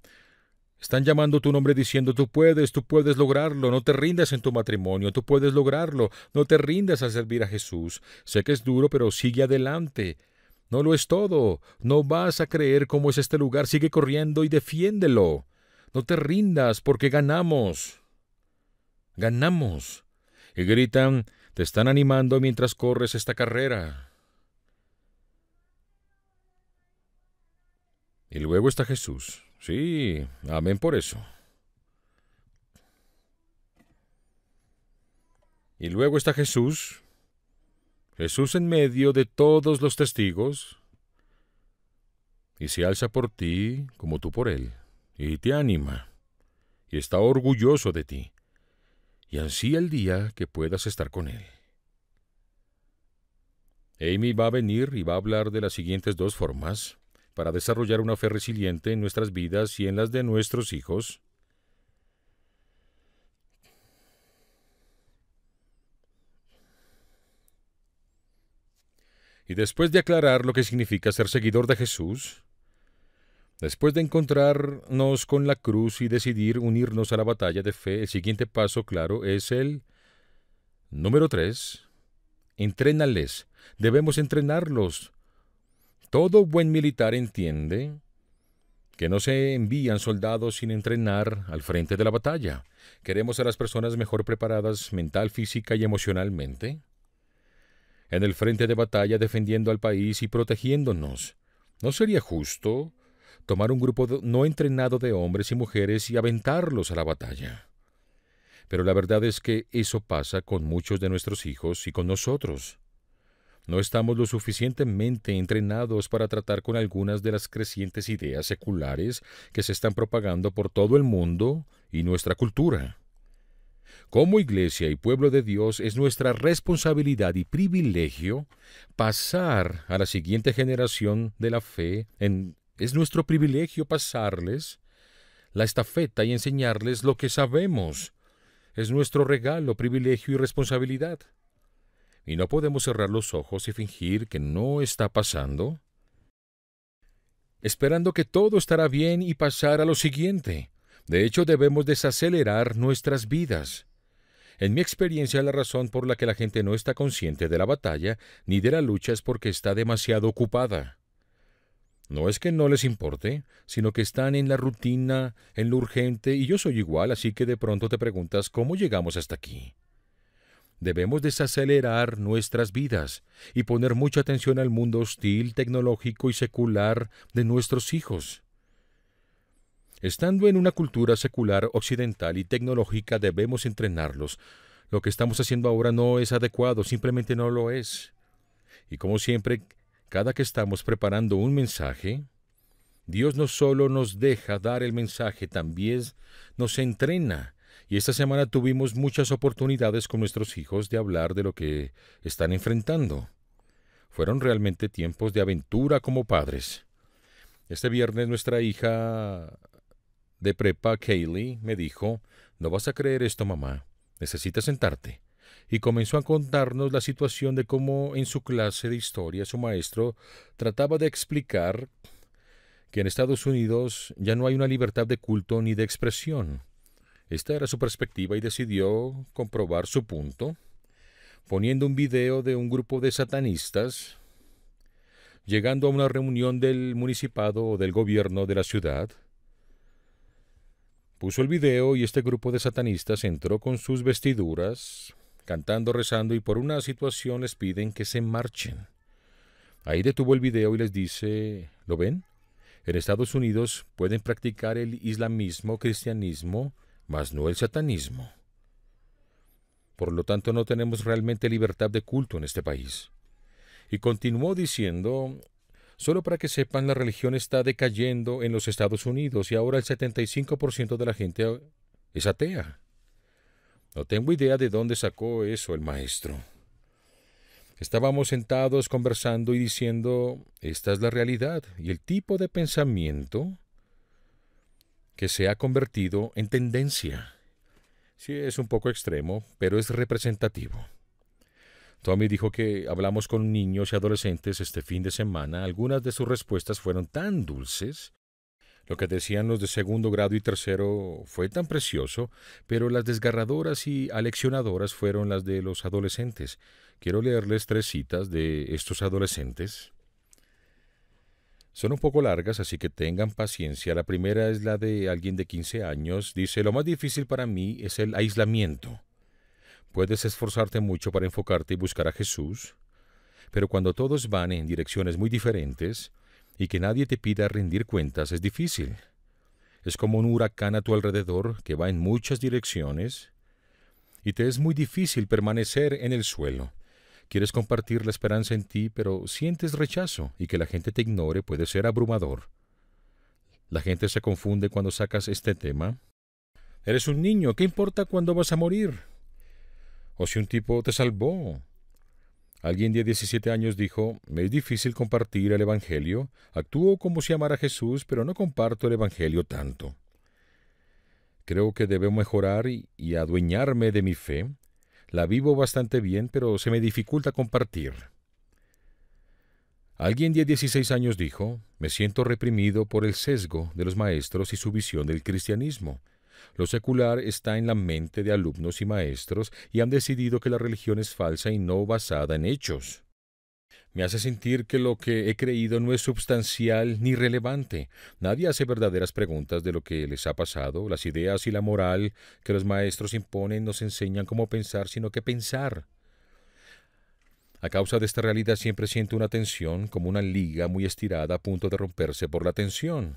Están llamando tu nombre diciendo, tú puedes lograrlo, no te rindas en tu matrimonio, tú puedes lograrlo, no te rindas al servir a Jesús. Sé que es duro, pero sigue adelante. No lo es todo, no vas a creer cómo es este lugar, sigue corriendo y defiéndelo. No te rindas porque ganamos. Ganamos. Y gritan, te están animando mientras corres esta carrera. Y luego está Jesús. Sí, amén por eso. Y luego está Jesús, Jesús en medio de todos los testigos, y se alza por ti como tú por él, y te anima, y está orgulloso de ti, y ansía el día que puedas estar con él. Amy va a venir y va a hablar de las siguientes dos formas para desarrollar una fe resiliente en nuestras vidas y en las de nuestros hijos. Y después de aclarar lo que significa ser seguidor de Jesús, después de encontrarnos con la cruz y decidir unirnos a la batalla de fe, el siguiente paso, claro, es el número 3. Entrénales. Debemos entrenarlos. Todo buen militar entiende que no se envían soldados sin entrenar al frente de la batalla. Queremos a las personas mejor preparadas mental, física y emocionalmente en el frente de batalla defendiendo al país y protegiéndonos. ¿No sería justo tomar un grupo no entrenado de hombres y mujeres y aventarlos a la batalla? Pero la verdad es que eso pasa con muchos de nuestros hijos y con nosotros. No estamos lo suficientemente entrenados para tratar con algunas de las crecientes ideas seculares que se están propagando por todo el mundo y nuestra cultura. Como iglesia y pueblo de Dios es nuestra responsabilidad y privilegio pasar a la siguiente generación de la fe, es nuestro privilegio pasarles la estafeta y enseñarles lo que sabemos. Es nuestro regalo, privilegio y responsabilidad. Y no podemos cerrar los ojos y fingir que no está pasando, esperando que todo estará bien y pasar a lo siguiente. De hecho, debemos desacelerar nuestras vidas. En mi experiencia, la razón por la que la gente no está consciente de la batalla ni de la lucha es porque está demasiado ocupada. No es que no les importe, sino que están en la rutina, en lo urgente, y yo soy igual, así que de pronto te preguntas, ¿cómo llegamos hasta aquí? Debemos desacelerar nuestras vidas y poner mucha atención al mundo hostil, tecnológico y secular de nuestros hijos. Estando en una cultura secular occidental y tecnológica debemos entrenarlos. Lo que estamos haciendo ahora no es adecuado, simplemente no lo es. Y como siempre, cada que estamos preparando un mensaje, Dios no solo nos deja dar el mensaje, también nos entrena. Y esta semana tuvimos muchas oportunidades con nuestros hijos de hablar de lo que están enfrentando. Fueron realmente tiempos de aventura como padres. Este viernes nuestra hija de prepa, Kaylee, me dijo, no vas a creer esto, mamá, necesitas sentarte. Y comenzó a contarnos la situación de cómo en su clase de historia su maestro trataba de explicar que en Estados Unidos ya no hay una libertad de culto ni de expresión. Esta era su perspectiva y decidió comprobar su punto, poniendo un video de un grupo de satanistas llegando a una reunión del municipado o del gobierno de la ciudad. Puso el video y este grupo de satanistas entró con sus vestiduras, cantando, rezando y por una situación les piden que se marchen. Ahí detuvo el video y les dice, ¿lo ven? En Estados Unidos pueden practicar el islamismo, cristianismo, mas no el satanismo. Por lo tanto, no tenemos realmente libertad de culto en este país. Y continuó diciendo, solo para que sepan, la religión está decayendo en los Estados Unidos y ahora el 75% de la gente es atea. No tengo idea de dónde sacó eso el maestro. Estábamos sentados conversando y diciendo, esta es la realidad y el tipo de pensamiento que se ha convertido en tendencia. Sí, es un poco extremo, pero es representativo. Tommy dijo que hablamos con niños y adolescentes este fin de semana. Algunas de sus respuestas fueron tan dulces. Lo que decían los de segundo grado y tercero fue tan precioso, pero las desgarradoras y aleccionadoras fueron las de los adolescentes. Quiero leerles 3 citas de estos adolescentes. Son un poco largas, así que tengan paciencia. La primera es la de alguien de 15 años. Dice, lo más difícil para mí es el aislamiento. Puedes esforzarte mucho para enfocarte y buscar a Jesús, pero cuando todos van en direcciones muy diferentes y que nadie te pida rendir cuentas es difícil. Es como un huracán a tu alrededor que va en muchas direcciones y te es muy difícil permanecer en el suelo. Quieres compartir la esperanza en ti, pero sientes rechazo y que la gente te ignore puede ser abrumador. La gente se confunde cuando sacas este tema. Eres un niño, ¿qué importa cuándo vas a morir? O si un tipo te salvó. Alguien de 17 años dijo, me es difícil compartir el Evangelio, actúo como si amara a Jesús, pero no comparto el Evangelio tanto. Creo que debo mejorar y adueñarme de mi fe. La vivo bastante bien, pero se me dificulta compartir. Alguien de 16 años dijo, me siento reprimido por el sesgo de los maestros y su visión del cristianismo. Lo secular está en la mente de alumnos y maestros y han decidido que la religión es falsa y no basada en hechos. Me hace sentir que lo que he creído no es substancial ni relevante. Nadie hace verdaderas preguntas de lo que les ha pasado. Las ideas y la moral que los maestros imponen nos enseñan cómo pensar, sino que pensar. A causa de esta realidad siempre siento una tensión, como una liga muy estirada a punto de romperse por la tensión.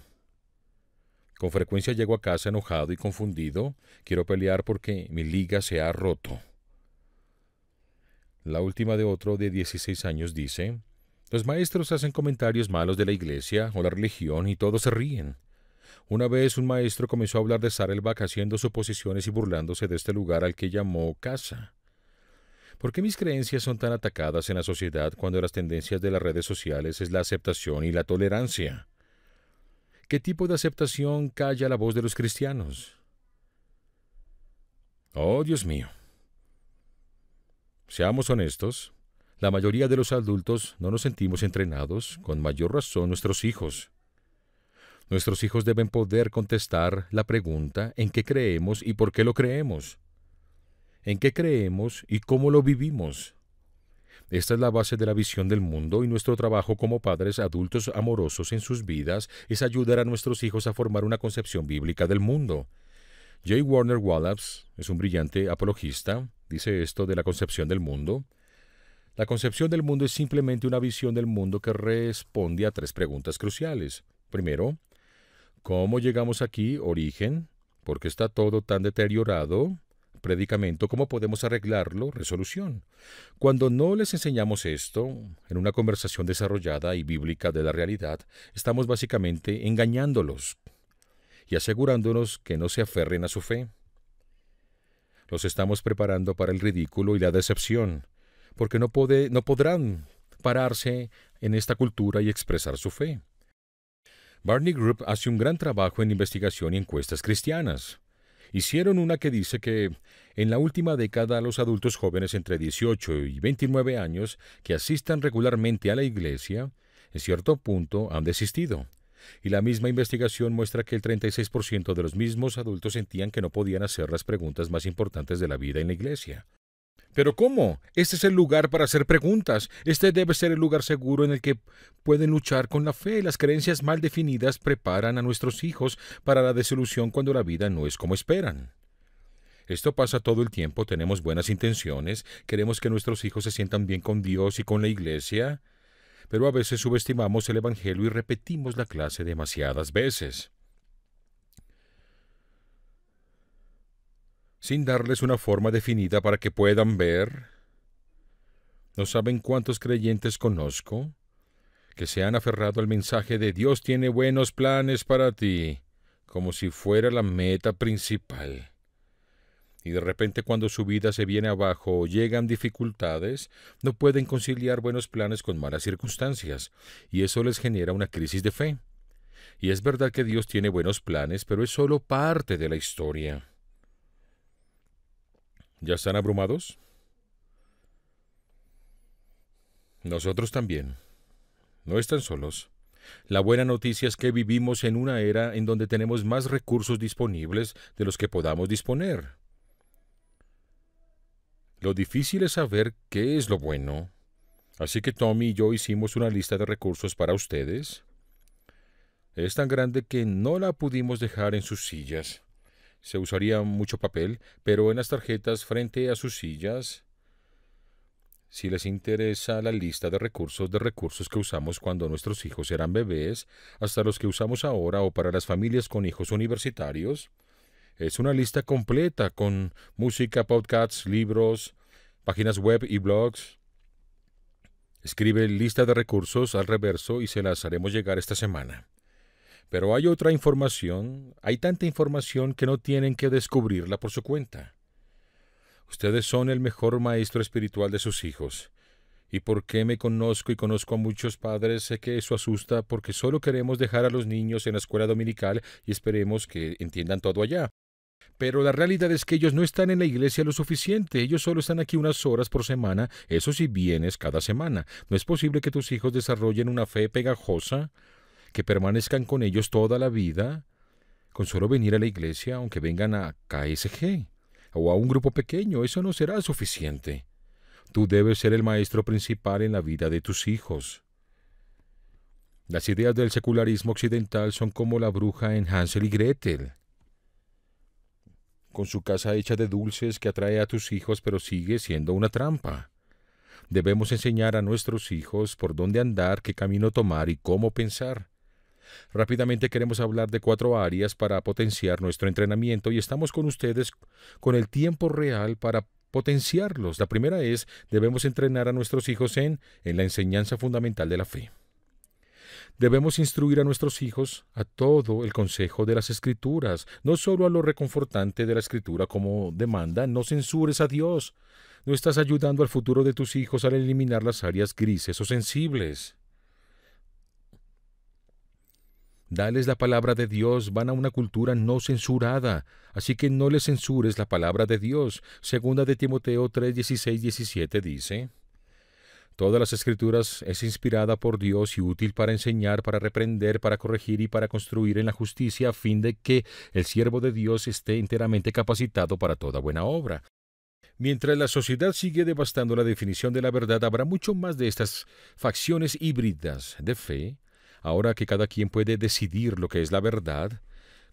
Con frecuencia llego a casa enojado y confundido. Quiero pelear porque mi liga se ha roto. La última de otro de 16 años dice, los maestros hacen comentarios malos de la iglesia o la religión y todos se ríen. Una vez un maestro comenzó a hablar de Saddleback haciendo suposiciones y burlándose de este lugar al que llamó casa. ¿Por qué mis creencias son tan atacadas en la sociedad cuando las tendencias de las redes sociales es la aceptación y la tolerancia? ¿Qué tipo de aceptación calla la voz de los cristianos? Oh, Dios mío. Seamos honestos, la mayoría de los adultos no nos sentimos entrenados, con mayor razón nuestros hijos. Nuestros hijos deben poder contestar la pregunta en qué creemos y por qué lo creemos. En qué creemos y cómo lo vivimos. Esta es la base de la visión del mundo y nuestro trabajo como padres adultos amorosos en sus vidas es ayudar a nuestros hijos a formar una concepción bíblica del mundo. J. Warner Wallace es un brillante apologista, dice esto de la concepción del mundo. La concepción del mundo es simplemente una visión del mundo que responde a 3 preguntas cruciales. Primero, ¿cómo llegamos aquí? Origen. ¿Por qué está todo tan deteriorado? Predicamento, ¿cómo podemos arreglarlo? Resolución. Cuando no les enseñamos esto, en una conversación desarrollada y bíblica de la realidad, estamos básicamente engañándolos y asegurándonos que no se aferren a su fe. Los estamos preparando para el ridículo y la decepción, porque no podrán pararse en esta cultura y expresar su fe. Barney Group hace un gran trabajo en investigación y encuestas cristianas. Hicieron una que dice que en la última década los adultos jóvenes entre 18 y 29 años que asistan regularmente a la iglesia, en cierto punto han desistido. Y la misma investigación muestra que el 36% de los mismos adultos sentían que no podían hacer las preguntas más importantes de la vida en la iglesia. ¿Pero cómo? Este es el lugar para hacer preguntas. Este debe ser el lugar seguro en el que pueden luchar con la fe. Las creencias mal definidas preparan a nuestros hijos para la desilusión cuando la vida no es como esperan. Esto pasa todo el tiempo, tenemos buenas intenciones, queremos que nuestros hijos se sientan bien con Dios y con la iglesia, pero a veces subestimamos el Evangelio y repetimos la clase demasiadas veces, sin darles una forma definida para que puedan ver. ¿No saben cuántos creyentes conozco que se han aferrado al mensaje de Dios tiene buenos planes para ti, como si fuera la meta principal? Y de repente cuando su vida se viene abajo o llegan dificultades, no pueden conciliar buenos planes con malas circunstancias, y eso les genera una crisis de fe. Y es verdad que Dios tiene buenos planes, pero es solo parte de la historia. ¿Ya están abrumados? Nosotros también. No están solos. La buena noticia es que vivimos en una era en donde tenemos más recursos disponibles de los que podamos disponer. Lo difícil es saber qué es lo bueno. Así que Tommy y yo hicimos una lista de recursos para ustedes. Es tan grande que no la pudimos dejar en sus sillas. Se usaría mucho papel, pero en las tarjetas frente a sus sillas. Si les interesa la lista de recursos que usamos cuando nuestros hijos eran bebés, hasta los que usamos ahora o para las familias con hijos universitarios, es una lista completa con música, podcasts, libros, páginas web y blogs. Escribe lista de recursos al reverso y se las haremos llegar esta semana. Pero hay otra información, hay tanta información que no tienen que descubrirla por su cuenta. Ustedes son el mejor maestro espiritual de sus hijos. Y porque me conozco y conozco a muchos padres, sé que eso asusta porque solo queremos dejar a los niños en la escuela dominical y esperemos que entiendan todo allá. Pero la realidad es que ellos no están en la iglesia lo suficiente, ellos solo están aquí unas horas por semana, eso sí vienes cada semana. No es posible que tus hijos desarrollen una fe pegajosa, que permanezcan con ellos toda la vida, con solo venir a la iglesia, aunque vengan a KSG o a un grupo pequeño, eso no será suficiente. Tú debes ser el maestro principal en la vida de tus hijos. Las ideas del secularismo occidental son como la bruja en Hansel y Gretel, con su casa hecha de dulces que atrae a tus hijos, pero sigue siendo una trampa. Debemos enseñar a nuestros hijos por dónde andar, qué camino tomar y cómo pensar. Rápidamente queremos hablar de 4 áreas para potenciar nuestro entrenamiento y estamos con ustedes con el tiempo real para potenciarlos. La primera es, debemos entrenar a nuestros hijos en la enseñanza fundamental de la fe. Debemos instruir a nuestros hijos a todo el consejo de las Escrituras, no solo a lo reconfortante de la Escritura como demanda. No censures a Dios. No estás ayudando al futuro de tus hijos al eliminar las áreas grises o sensibles. Dales la palabra de Dios, van a una cultura no censurada, así que no les censures la palabra de Dios. Segunda de Timoteo 3, 16, 17 dice: Todas las Escrituras es inspirada por Dios y útil para enseñar, para reprender, para corregir y para construir en la justicia, a fin de que el siervo de Dios esté enteramente capacitado para toda buena obra. Mientras la sociedad sigue devastando la definición de la verdad, habrá mucho más de estas facciones híbridas de fe. Ahora que cada quien puede decidir lo que es la verdad,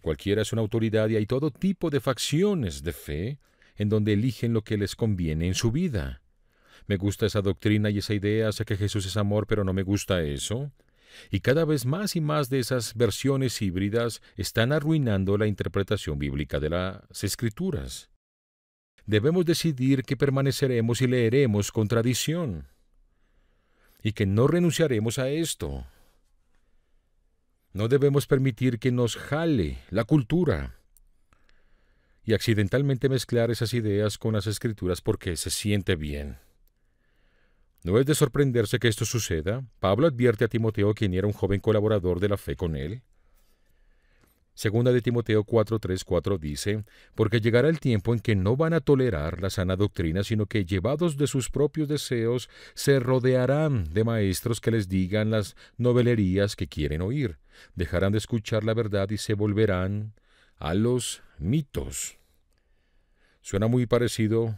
cualquiera es una autoridad y hay todo tipo de facciones de fe en donde eligen lo que les conviene en su vida. Me gusta esa doctrina y esa idea, sé que Jesús es amor, pero no me gusta eso. Y cada vez más y más de esas versiones híbridas están arruinando la interpretación bíblica de las Escrituras. Debemos decidir que permaneceremos y leeremos con tradición, y que no renunciaremos a esto. No debemos permitir que nos jale la cultura y accidentalmente mezclar esas ideas con las Escrituras porque se siente bien. No es de sorprenderse que esto suceda. Pablo advierte a Timoteo, quien era un joven colaborador de la fe con él. Segunda de Timoteo 4:3-4 dice: Porque llegará el tiempo en que no van a tolerar la sana doctrina, sino que, llevados de sus propios deseos, se rodearán de maestros que les digan las novelerías que quieren oír. Dejarán de escuchar la verdad y se volverán a los mitos. Suena muy parecido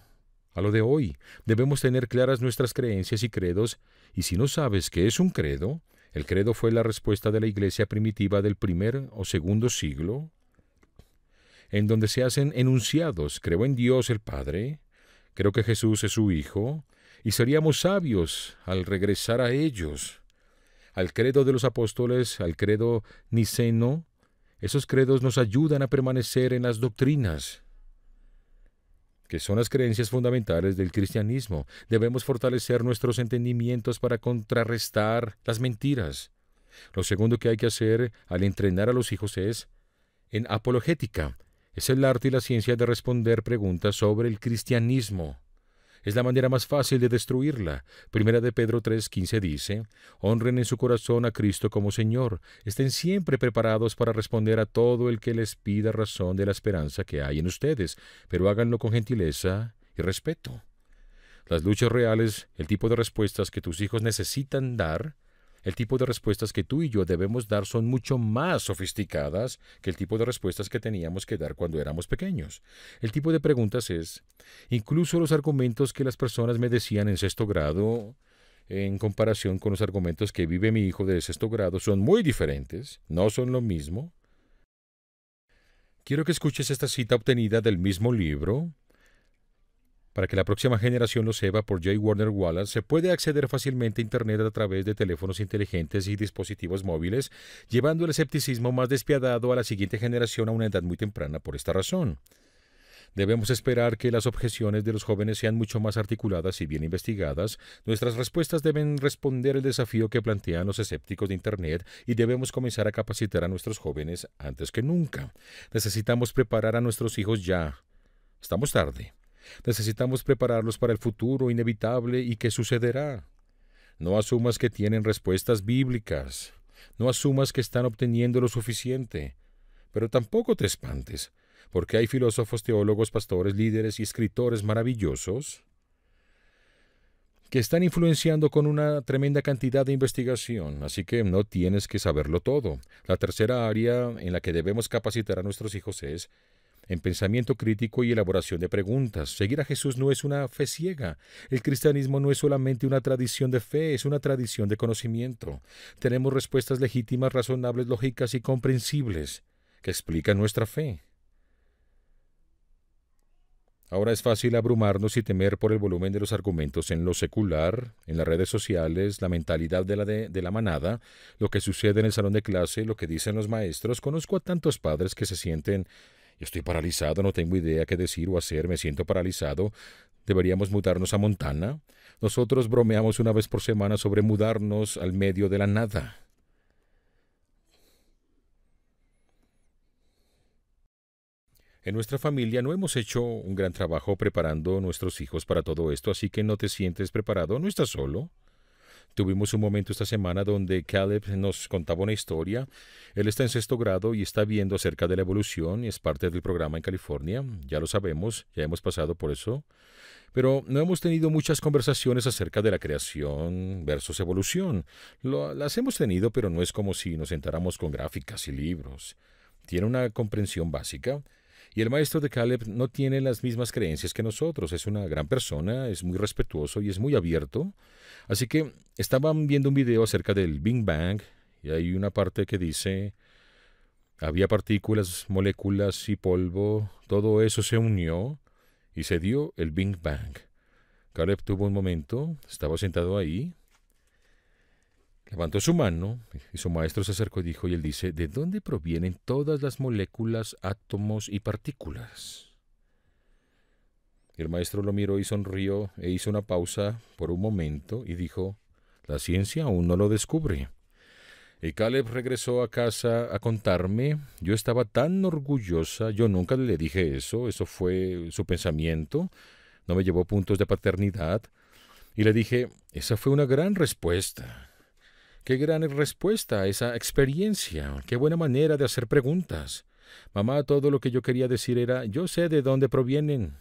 a lo de hoy. Debemos tener claras nuestras creencias y credos, y si no sabes qué es un credo, el credo fue la respuesta de la iglesia primitiva del primer o segundo siglo, en donde se hacen enunciados: creo en Dios el Padre, creo que Jesús es su Hijo, y seríamos sabios al regresar a ellos. Al credo de los apóstoles, al credo niceno, esos credos nos ayudan a permanecer en las doctrinas, que son las creencias fundamentales del cristianismo. Debemos fortalecer nuestros entendimientos para contrarrestar las mentiras. Lo segundo que hay que hacer al entrenar a los hijos es en apologética. Es el arte y la ciencia de responder preguntas sobre el cristianismo. Es la manera más fácil de destruirla. Primera de Pedro 3:15 dice: Honren en su corazón a Cristo como Señor. Estén siempre preparados para responder a todo el que les pida razón de la esperanza que hay en ustedes, pero háganlo con gentileza y respeto. Las luchas reales, el tipo de respuestas que tus hijos necesitan dar, El tipo de respuestas que tú y yo debemos dar son mucho más sofisticadas que el tipo de respuestas que teníamos que dar cuando éramos pequeños. El tipo de preguntas es, incluso los argumentos que las personas me decían en sexto grado, en comparación con los argumentos que vive mi hijo de sexto grado, son muy diferentes, no son lo mismo. Quiero que escuches esta cita obtenida del mismo libro, para que la próxima generación lo sepa, por J. Warner Wallace. Se puede acceder fácilmente a Internet a través de teléfonos inteligentes y dispositivos móviles, llevando el escepticismo más despiadado a la siguiente generación a una edad muy temprana por esta razón. Debemos esperar que las objeciones de los jóvenes sean mucho más articuladas y bien investigadas. Nuestras respuestas deben responder el desafío que plantean los escépticos de Internet y debemos comenzar a capacitar a nuestros jóvenes antes que nunca. Necesitamos preparar a nuestros hijos ya. Estamos tarde. Necesitamos prepararlos para el futuro inevitable y que sucederá. No asumas que tienen respuestas bíblicas. No asumas que están obteniendo lo suficiente. Pero tampoco te espantes, porque hay filósofos, teólogos, pastores, líderes y escritores maravillosos que están influenciando con una tremenda cantidad de investigación, así que no tienes que saberlo todo. La tercera área en la que debemos capacitar a nuestros hijos es en pensamiento crítico y elaboración de preguntas. Seguir a Jesús no es una fe ciega. El cristianismo no es solamente una tradición de fe, es una tradición de conocimiento. Tenemos respuestas legítimas, razonables, lógicas y comprensibles que explican nuestra fe. Ahora es fácil abrumarnos y temer por el volumen de los argumentos en lo secular, en las redes sociales, la mentalidad de la manada, lo que sucede en el salón de clase, lo que dicen los maestros. Conozco a tantos padres que se sienten: estoy paralizado, no tengo idea qué decir o hacer, me siento paralizado. ¿Deberíamos mudarnos a Montana? Nosotros bromeamos una vez por semana sobre mudarnos al medio de la nada. En nuestra familia no hemos hecho un gran trabajo preparando a nuestros hijos para todo esto, así que no te sientes preparado, no estás solo. Tuvimos un momento esta semana donde Caleb nos contaba una historia. Él está en sexto grado y está viendo acerca de la evolución y es parte del programa en California. Ya lo sabemos, ya hemos pasado por eso. Pero no hemos tenido muchas conversaciones acerca de la creación versus evolución. Las hemos tenido, pero no es como si nos sentáramos con gráficas y libros. Tiene una comprensión básica. Y el maestro de Caleb no tiene las mismas creencias que nosotros. Es una gran persona, es muy respetuoso y es muy abierto. Así que estaban viendo un video acerca del Big Bang y hay una parte que dice: había partículas, moléculas y polvo, todo eso se unió y se dio el Big Bang. Caleb tuvo un momento, estaba sentado ahí, levantó su mano y su maestro se acercó y dijo, y él dice: ¿de dónde provienen todas las moléculas, átomos y partículas? Y el maestro lo miró y sonrió e hizo una pausa por un momento y dijo: la ciencia aún no lo descubre. Y Caleb regresó a casa a contarme. Yo estaba tan orgullosa, yo nunca le dije eso fue su pensamiento, no me llevó puntos de paternidad. Y le dije: esa fue una gran respuesta. Qué gran respuesta a esa experiencia, qué buena manera de hacer preguntas. Mamá, todo lo que yo quería decir era: yo sé de dónde provienen.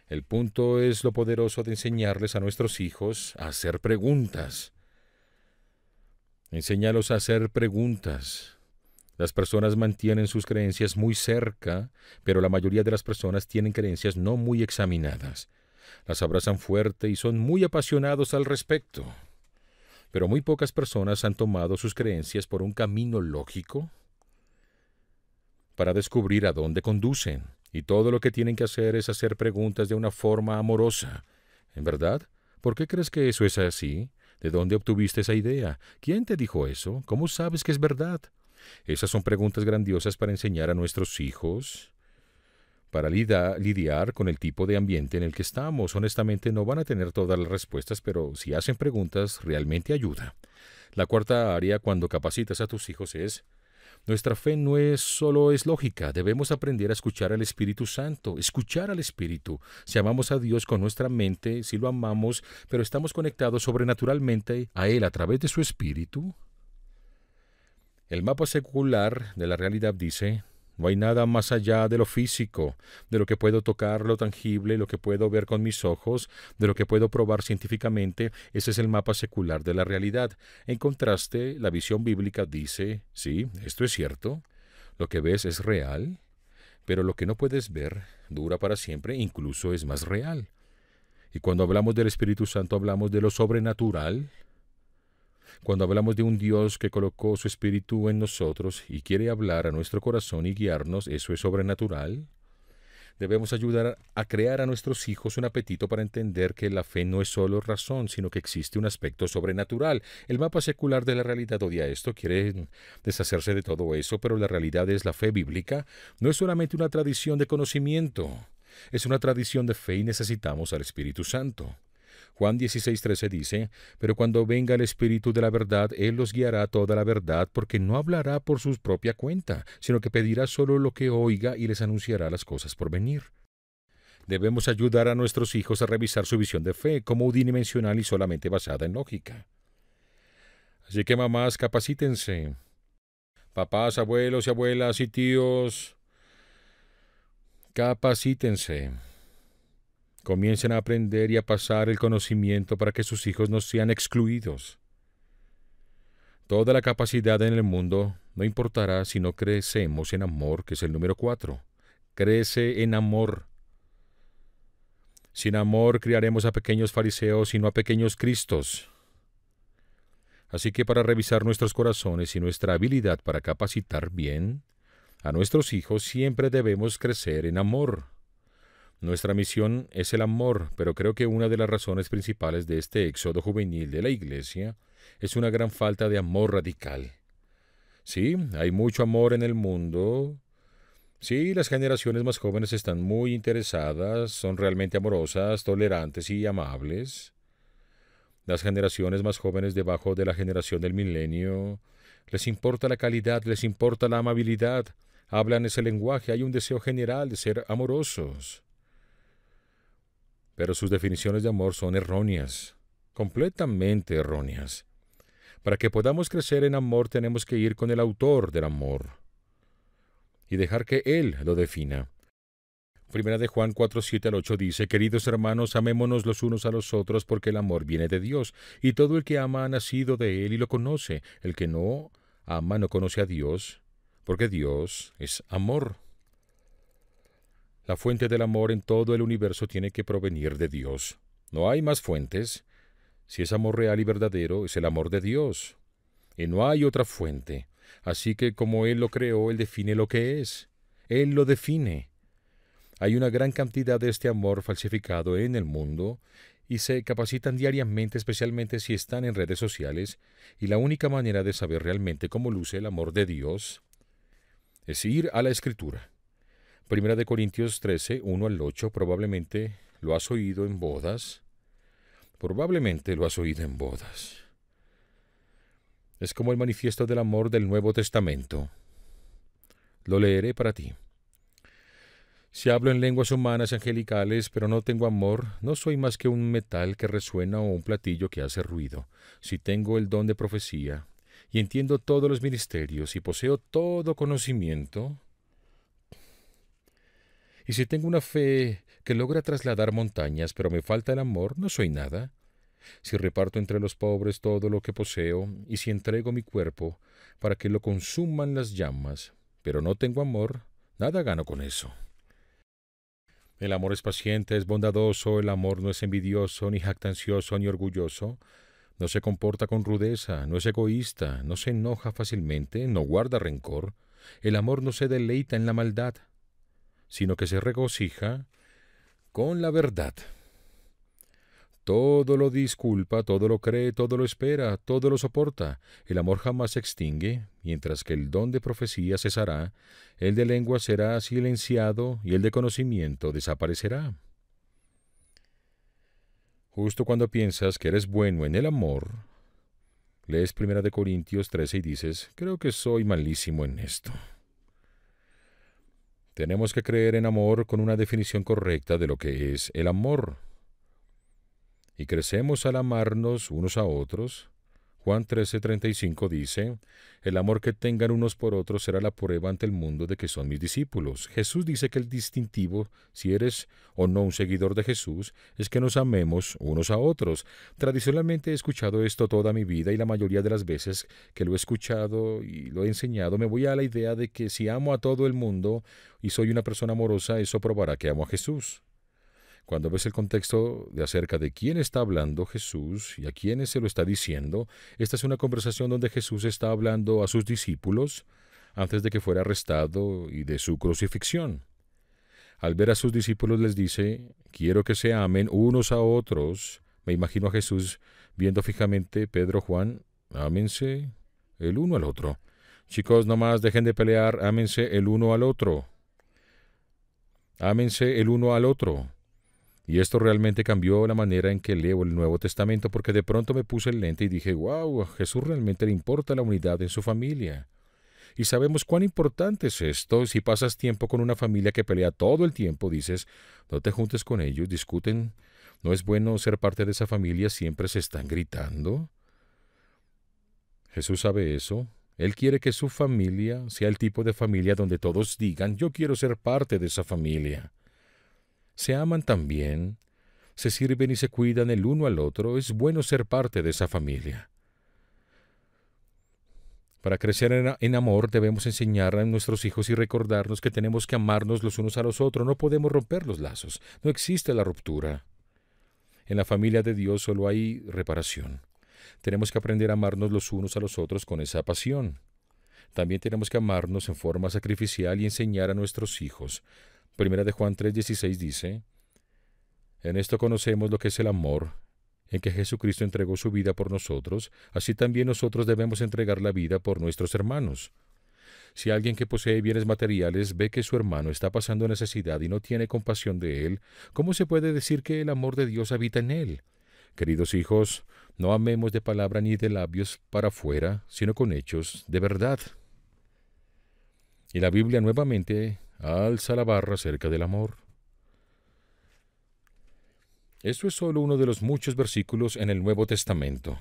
El punto es lo poderoso de enseñarles a nuestros hijos a hacer preguntas. Enséñalos a hacer preguntas. Las personas mantienen sus creencias muy cerca, pero la mayoría de las personas tienen creencias no muy examinadas. Las abrazan fuerte y son muy apasionados al respecto. Pero muy pocas personas han tomado sus creencias por un camino lógico para descubrir a dónde conducen. Y todo lo que tienen que hacer es hacer preguntas de una forma amorosa. ¿En verdad? ¿Por qué crees que eso es así? ¿De dónde obtuviste esa idea? ¿Quién te dijo eso? ¿Cómo sabes que es verdad? Esas son preguntas grandiosas para enseñar a nuestros hijos, para lidiar con el tipo de ambiente en el que estamos. Honestamente, no van a tener todas las respuestas, pero si hacen preguntas, realmente ayuda. La cuarta área cuando capacitas a tus hijos es: nuestra fe no es solo lógica, debemos aprender a escuchar al Espíritu Santo, escuchar al Espíritu. Si amamos a Dios con nuestra mente, si lo amamos, pero estamos conectados sobrenaturalmente a Él a través de su Espíritu. El mapa secular de la realidad dice: No hay nada más allá de lo físico, de lo que puedo tocar, lo tangible, lo que puedo ver con mis ojos, de lo que puedo probar científicamente. Ese es el mapa secular de la realidad. En contraste, la visión bíblica dice, sí, esto es cierto, lo que ves es real, pero lo que no puedes ver dura para siempre, incluso es más real. Y cuando hablamos del Espíritu Santo hablamos de lo sobrenatural. Cuando hablamos de un Dios que colocó su Espíritu en nosotros y quiere hablar a nuestro corazón y guiarnos, ¿eso es sobrenatural? Debemos ayudar a crear a nuestros hijos un apetito para entender que la fe no es solo razón, sino que existe un aspecto sobrenatural. El mapa secular de la realidad odia esto, quiere deshacerse de todo eso, pero la realidad es la fe bíblica. No es solamente una tradición de conocimiento, es una tradición de fe y necesitamos al Espíritu Santo. Juan 16:13 dice, pero cuando venga el Espíritu de la verdad, Él los guiará a toda la verdad, porque no hablará por su propia cuenta, sino que pedirá solo lo que oiga y les anunciará las cosas por venir. Debemos ayudar a nuestros hijos a revisar su visión de fe, como unidimensional y solamente basada en lógica. Así que mamás, capacítense. Papás, abuelos y abuelas y tíos, capacítense. Comiencen a aprender y a pasar el conocimiento para que sus hijos no sean excluidos. Toda la capacidad en el mundo no importará si no crecemos en amor, que es el número 4. Crece en amor. Sin amor criaremos a pequeños fariseos y no a pequeños cristos. Así que para revisar nuestros corazones y nuestra habilidad para capacitar bien a nuestros hijos siempre debemos crecer en amor. Nuestra misión es el amor, pero creo que una de las razones principales de este éxodo juvenil de la Iglesia es una gran falta de amor radical. Sí, hay mucho amor en el mundo. Sí, las generaciones más jóvenes están muy interesadas, son realmente amorosas, tolerantes y amables. Las generaciones más jóvenes debajo de la generación del milenio, les importa la calidad, les importa la amabilidad, hablan ese lenguaje, hay un deseo general de ser amorosos. Pero sus definiciones de amor son erróneas, completamente erróneas. Para que podamos crecer en amor tenemos que ir con el autor del amor y dejar que Él lo defina. Primera de Juan 4:7-8 dice, queridos hermanos, amémonos los unos a los otros porque el amor viene de Dios, y todo el que ama ha nacido de Él y lo conoce. El que no ama no conoce a Dios, porque Dios es amor. La fuente del amor en todo el universo tiene que provenir de Dios. No hay más fuentes. Si es amor real y verdadero, es el amor de Dios. Y no hay otra fuente. Así que como Él lo creó, Él define lo que es. Él lo define. Hay una gran cantidad de este amor falsificado en el mundo y se capacitan diariamente, especialmente si están en redes sociales, y la única manera de saber realmente cómo luce el amor de Dios es ir a la Escritura. Primera de Corintios 13, 1-8, probablemente lo has oído en bodas. Probablemente lo has oído en bodas. Es como el manifiesto del amor del Nuevo Testamento. Lo leeré para ti. Si hablo en lenguas humanas angelicales, pero no tengo amor, no soy más que un metal que resuena o un platillo que hace ruido. Si tengo el don de profecía, y entiendo todos los ministerios, y poseo todo conocimiento, y si tengo una fe que logra trasladar montañas, pero me falta el amor, no soy nada. Si reparto entre los pobres todo lo que poseo, y si entrego mi cuerpo para que lo consuman las llamas, pero no tengo amor, nada gano con eso. El amor es paciente, es bondadoso, el amor no es envidioso, ni jactancioso, ni orgulloso, no se comporta con rudeza, no es egoísta, no se enoja fácilmente, no guarda rencor. El amor no se deleita en la maldad, sino que se regocija con la verdad. Todo lo disculpa, todo lo cree, todo lo espera, todo lo soporta. El amor jamás se extingue, mientras que el don de profecía cesará, el de lengua será silenciado y el de conocimiento desaparecerá. Justo cuando piensas que eres bueno en el amor, lees 1 Corintios 13 y dices, creo que soy malísimo en esto. Tenemos que creer en amor con una definición correcta de lo que es el amor. Y crecemos al amarnos unos a otros. Juan 13:35 dice, el amor que tengan unos por otros será la prueba ante el mundo de que son mis discípulos. Jesús dice que el distintivo, si eres o no un seguidor de Jesús, es que nos amemos unos a otros. Tradicionalmente he escuchado esto toda mi vida y la mayoría de las veces que lo he escuchado y lo he enseñado me voy a la idea de que si amo a todo el mundo y soy una persona amorosa, eso probará que amo a Jesús. Cuando ves el contexto de acerca de quién está hablando Jesús y a quiénes se lo está diciendo, esta es una conversación donde Jesús está hablando a sus discípulos antes de que fuera arrestado y de su crucifixión. Al ver a sus discípulos les dice, quiero que se amen unos a otros. Me imagino a Jesús viendo fijamente Pedro, Juan, ámense el uno al otro. Chicos, nomás dejen de pelear, ámense el uno al otro. Ámense el uno al otro. Y esto realmente cambió la manera en que leo el Nuevo Testamento porque de pronto me puse el lente y dije, wow, a Jesús realmente le importa la unidad en su familia. Y sabemos cuán importante es esto. Si pasas tiempo con una familia que pelea todo el tiempo, dices, no te juntes con ellos, discuten. ¿No es bueno ser parte de esa familia? Siempre se están gritando. Jesús sabe eso. Él quiere que su familia sea el tipo de familia donde todos digan, yo quiero ser parte de esa familia. Se aman también, se sirven y se cuidan el uno al otro. Es bueno ser parte de esa familia. Para crecer en amor debemos enseñar a nuestros hijos y recordarnos que tenemos que amarnos los unos a los otros. No podemos romper los lazos. No existe la ruptura. En la familia de Dios solo hay reparación. Tenemos que aprender a amarnos los unos a los otros con esa pasión. También tenemos que amarnos en forma sacrificial y enseñar a nuestros hijos. Primera de Juan 3:16 dice, en esto conocemos lo que es el amor, en que Jesucristo entregó su vida por nosotros, así también nosotros debemos entregar la vida por nuestros hermanos. Si alguien que posee bienes materiales ve que su hermano está pasando necesidad y no tiene compasión de él, ¿cómo se puede decir que el amor de Dios habita en él? Queridos hijos, no amemos de palabra ni de labios para afuera, sino con hechos de verdad. Y la Biblia nuevamente alza la barra acerca del amor. Esto es solo uno de los muchos versículos en el Nuevo Testamento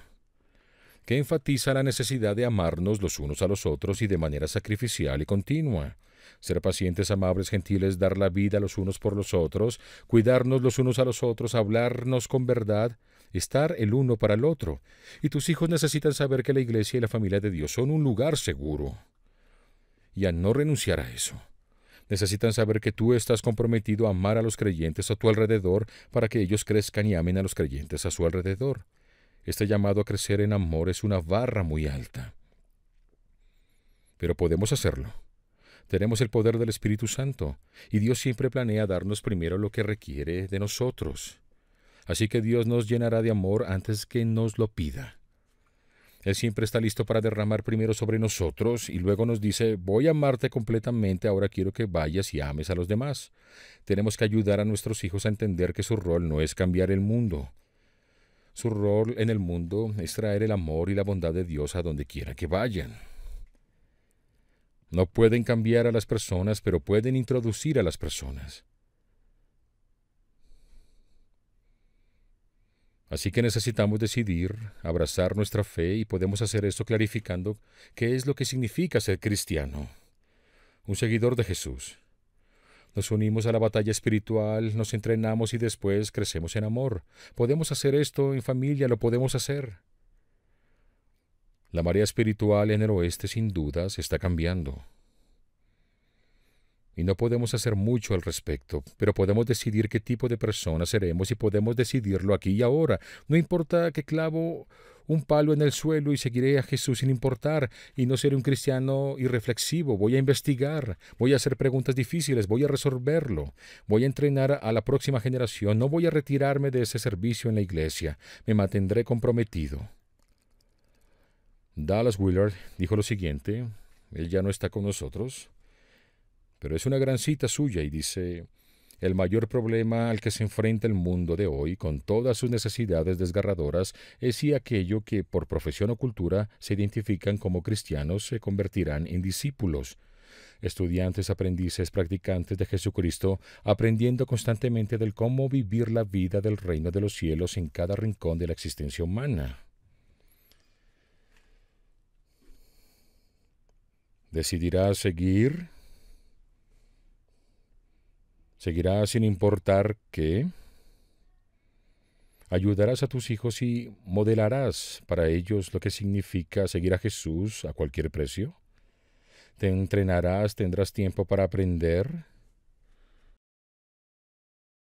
que enfatiza la necesidad de amarnos los unos a los otros y de manera sacrificial y continua. Ser pacientes, amables, gentiles, dar la vida los unos por los otros, cuidarnos los unos a los otros, hablarnos con verdad, estar el uno para el otro. Y tus hijos necesitan saber que la iglesia y la familia de Dios son un lugar seguro. Y a no renunciar a eso. Necesitan saber que tú estás comprometido a amar a los creyentes a tu alrededor para que ellos crezcan y amen a los creyentes a su alrededor. Este llamado a crecer en amor es una barra muy alta. Pero podemos hacerlo. Tenemos el poder del Espíritu Santo, y Dios siempre planea darnos primero lo que requiere de nosotros. Así que Dios nos llenará de amor antes que nos lo pida. Él siempre está listo para derramar primero sobre nosotros y luego nos dice, voy a amarte completamente, ahora quiero que vayas y ames a los demás. Tenemos que ayudar a nuestros hijos a entender que su rol no es cambiar el mundo. Su rol en el mundo es traer el amor y la bondad de Dios a donde quiera que vayan. No pueden cambiar a las personas, pero pueden introducir a las personas. Así que necesitamos decidir, abrazar nuestra fe y podemos hacer esto clarificando qué es lo que significa ser cristiano, un seguidor de Jesús. Nos unimos a la batalla espiritual, nos entrenamos y después crecemos en amor. Podemos hacer esto en familia, lo podemos hacer. La marea espiritual en el oeste sin duda se está cambiando. Y no podemos hacer mucho al respecto, pero podemos decidir qué tipo de personas seremos y podemos decidirlo aquí y ahora. No importa que clavo un palo en el suelo y seguiré a Jesús sin importar, y no seré un cristiano irreflexivo. Voy a investigar, voy a hacer preguntas difíciles, voy a resolverlo, voy a entrenar a la próxima generación, no voy a retirarme de ese servicio en la iglesia, me mantendré comprometido. Dallas Willard dijo lo siguiente, él ya no está con nosotros, pero es una gran cita suya y dice, el mayor problema al que se enfrenta el mundo de hoy, con todas sus necesidades desgarradoras, es si aquello que por profesión o cultura se identifican como cristianos se convertirán en discípulos. Estudiantes, aprendices, practicantes de Jesucristo, aprendiendo constantemente del cómo vivir la vida del reino de los cielos en cada rincón de la existencia humana. ¿Decidirás seguir? ¿Seguirás sin importar qué? ¿Ayudarás a tus hijos y modelarás para ellos lo que significa seguir a Jesús a cualquier precio? ¿Te entrenarás, tendrás tiempo para aprender?